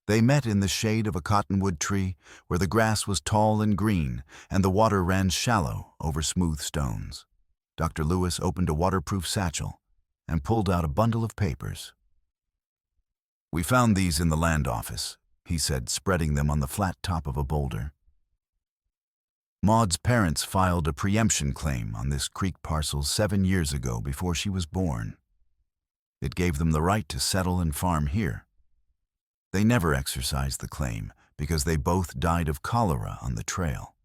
They met in the shade of a cottonwood tree where the grass was tall and green and the water ran shallow over smooth stones. Dr. Lewis opened a waterproof satchel and pulled out a bundle of papers. "We found these in the land office," he said, spreading them on the flat top of a boulder. Maud's parents filed a preemption claim on this creek parcel 7 years ago, before she was born. It gave them the right to settle and farm here. They never exercised the claim because they both died of cholera on the trail.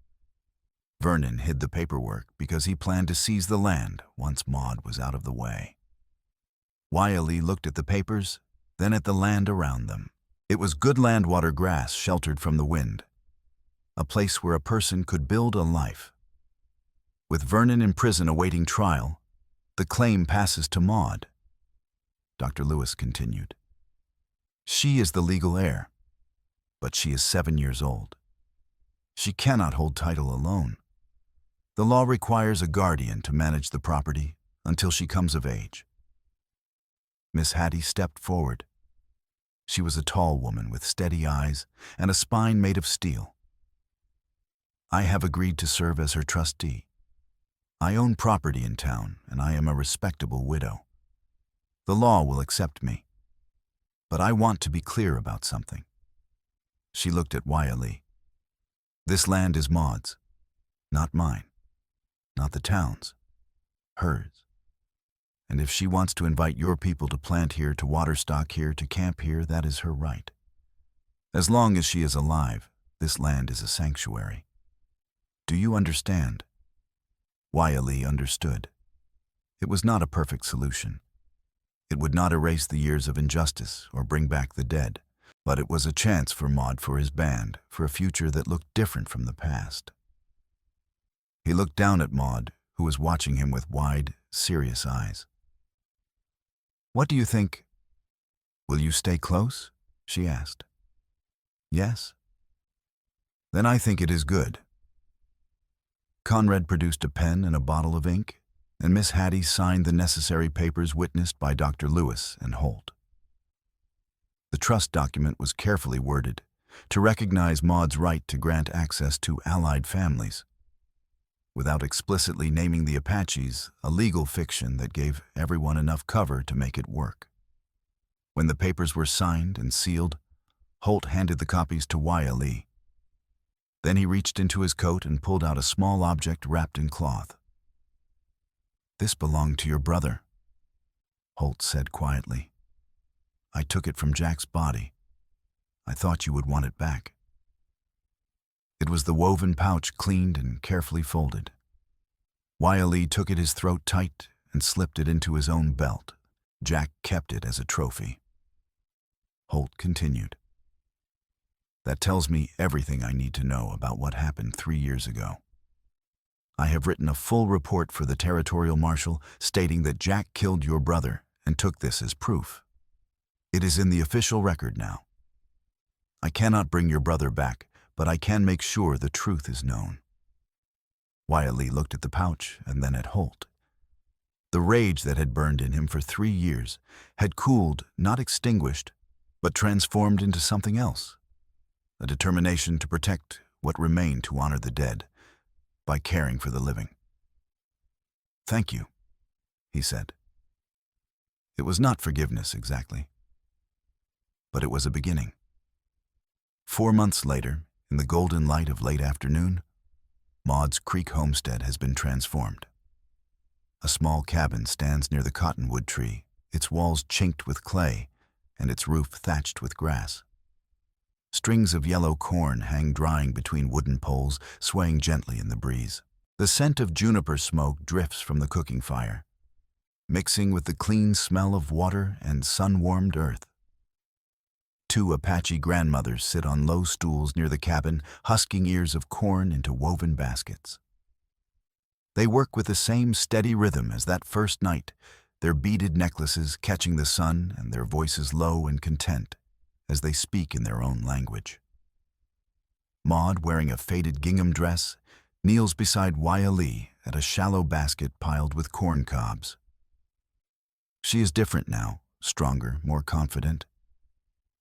Vernon hid the paperwork because he planned to seize the land once Maud was out of the way. Lee looked at the papers, then at the land around them. It was good land-water grass sheltered from the wind, a place where a person could build a life. With Vernon in prison awaiting trial, the claim passes to Maud. Dr. Lewis continued. She is the legal heir, but she is 7 years old. She cannot hold title alone. The law requires a guardian to manage the property until she comes of age. Miss Hattie stepped forward. She was a tall woman with steady eyes and a spine made of steel. "I have agreed to serve as her trustee. I own property in town, and I am a respectable widow. The law will accept me. But I want to be clear about something." She looked at Lee. "This land is Maud's, not mine, not the town's, hers. And if she wants to invite your people to plant here, to water stock here, to camp here, that is her right. As long as she is alive, this land is a sanctuary. Do you understand?" Lee understood. It was not a perfect solution. It would not erase the years of injustice or bring back the dead, but it was a chance for Maud, for his band, for a future that looked different from the past. He looked down at Maud, who was watching him with wide, serious eyes. "What do you think? Will you stay close?" she asked. "Yes." "Then I think it is good." Conrad produced a pen and a bottle of ink, and Miss Hattie signed the necessary papers witnessed by Dr. Lewis and Holt. The trust document was carefully worded to recognize Maud's right to grant access to allied families, without explicitly naming the Apaches, a legal fiction that gave everyone enough cover to make it work. When the papers were signed and sealed, Holt handed the copies to Lee. Then he reached into his coat and pulled out a small object wrapped in cloth. "This belonged to your brother," Holt said quietly. "I took it from Jack's body. I thought you would want it back." It was the woven pouch, cleaned and carefully folded. Lee took it, his throat tight, and slipped it into his own belt. Jack kept it as a trophy. Holt continued. " That tells me everything I need to know about what happened 3 years ago." I have written a full report for the territorial marshal stating that Jack killed your brother and took this as proof. It is in the official record now. I cannot bring your brother back, but I can make sure the truth is known." Wiley looked at the pouch and then at Holt. The rage that had burned in him for 3 years had cooled, not extinguished, but transformed into something else, a determination to protect what remained to honor the dead by caring for the living. "Thank you," he said. It was not forgiveness exactly, but it was a beginning. 4 months later, in the golden light of late afternoon, Maud's Creek homestead has been transformed. A small cabin stands near the cottonwood tree, its walls chinked with clay and its roof thatched with grass. Strings of yellow corn hang drying between wooden poles, swaying gently in the breeze. The scent of juniper smoke drifts from the cooking fire, mixing with the clean smell of water and sun-warmed earth. 2 Apache grandmothers sit on low stools near the cabin, husking ears of corn into woven baskets. They work with the same steady rhythm as that first night, their beaded necklaces catching the sun and their voices low and content as they speak in their own language. Maud, wearing a faded gingham dress, kneels beside Wiley at a shallow basket piled with corn cobs. She is different now, stronger, more confident.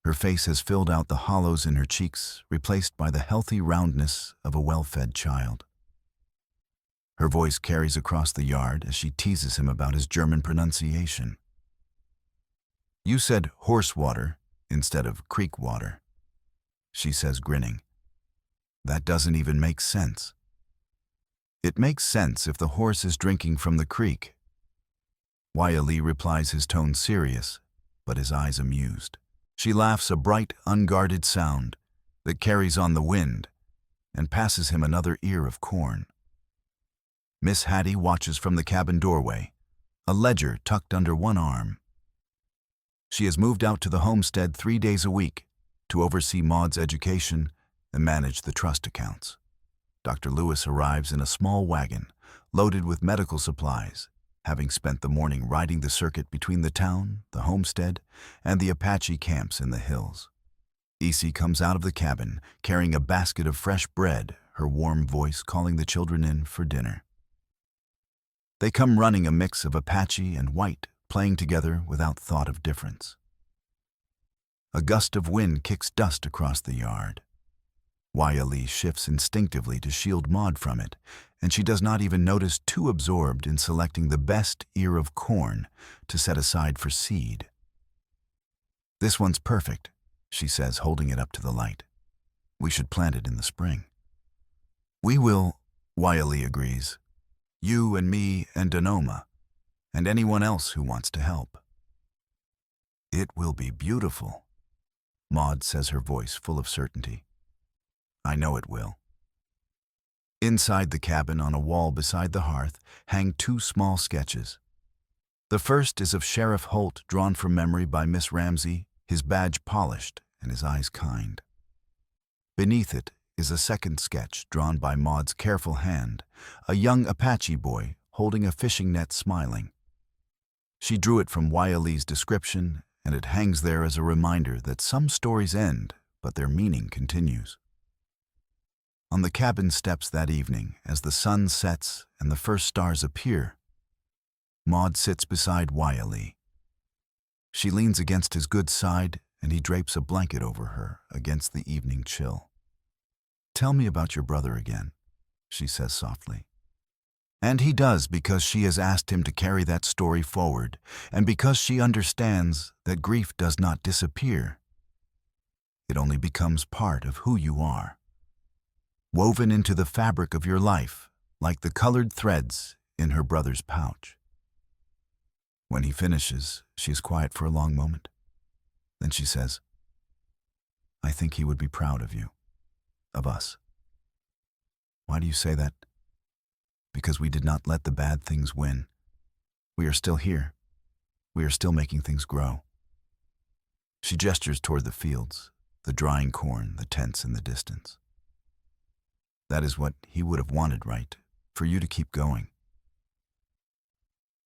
Her face has filled out the hollows in her cheeks, replaced by the healthy roundness of a well-fed child. Her voice carries across the yard as she teases him about his German pronunciation. "You said horse water instead of creek water," she says, grinning. "That doesn't even make sense." "It makes sense if the horse is drinking from the creek." Wiley replies, his tone serious, but his eyes amused. She laughs a bright, unguarded sound that carries on the wind and passes him another ear of corn. Miss Hattie watches from the cabin doorway, a ledger tucked under one arm. She has moved out to the homestead 3 days a week to oversee Maud's education and manage the trust accounts. Dr. Lewis arrives in a small wagon loaded with medical supplies, having spent the morning riding the circuit between the town, the homestead, and the Apache camps in the hills. Essie comes out of the cabin carrying a basket of fresh bread, her warm voice calling the children in for dinner. They come running, a mix of Apache and white, playing together without thought of difference. A gust of wind kicks dust across the yard. Wiley shifts instinctively to shield Maud from it, and she does not even notice, too absorbed in selecting the best ear of corn to set aside for seed. "This one's perfect," she says, holding it up to the light. "We should plant it in the spring." "We will," Wiley agrees. "You and me and Donoma, and anyone else who wants to help." "It will be beautiful," Maud says, her voice full of certainty. "I know it will." Inside the cabin, on a wall beside the hearth, hang 2 small sketches. The first is of Sheriff Holt, drawn from memory by Miss Ramsey, his badge polished and his eyes kind. Beneath it is a second sketch drawn by Maud's careful hand, a young Apache boy holding a fishing net, smiling. She drew it from Wiley's description, and it hangs there as a reminder that some stories end, but their meaning continues. On the cabin steps that evening, as the sun sets and the first stars appear, Maud sits beside Wiley. She leans against his good side, and he drapes a blanket over her against the evening chill. "Tell me about your brother again," she says softly. And he does, because she has asked him to carry that story forward, and because she understands that grief does not disappear. It only becomes part of who you are, woven into the fabric of your life, like the colored threads in her brother's pouch. When he finishes, she is quiet for a long moment. Then she says, "I think he would be proud of you, of us." "Why do you say that?" "Because we did not let the bad things win. We are still here. We are still making things grow." She gestures toward the fields, the drying corn, the tents in the distance. "That is what he would have wanted, right? for you to keep going.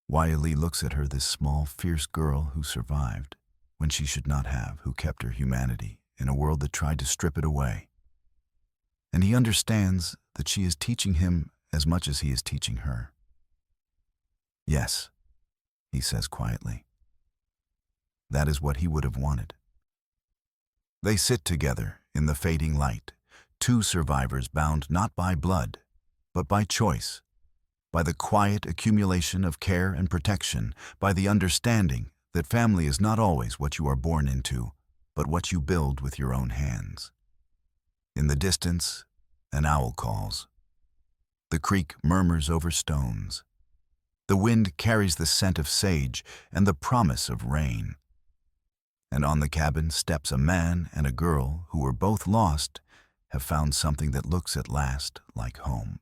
Wiley looks at her, this small, fierce girl who survived when she should not have, who kept her humanity in a world that tried to strip it away. And he understands that she is teaching him as much as he is teaching her. Yes, he says quietly. That is what he would have wanted. They sit together in the fading light, two survivors bound not by blood, but by choice, by the quiet accumulation of care and protection, by the understanding that family is not always what you are born into, but what you build with your own hands. In the distance, an owl calls. The creek murmurs over stones. The wind carries the scent of sage and the promise of rain. And on the cabin steps a man and a girl who were both lost, have found something that looks at last like home.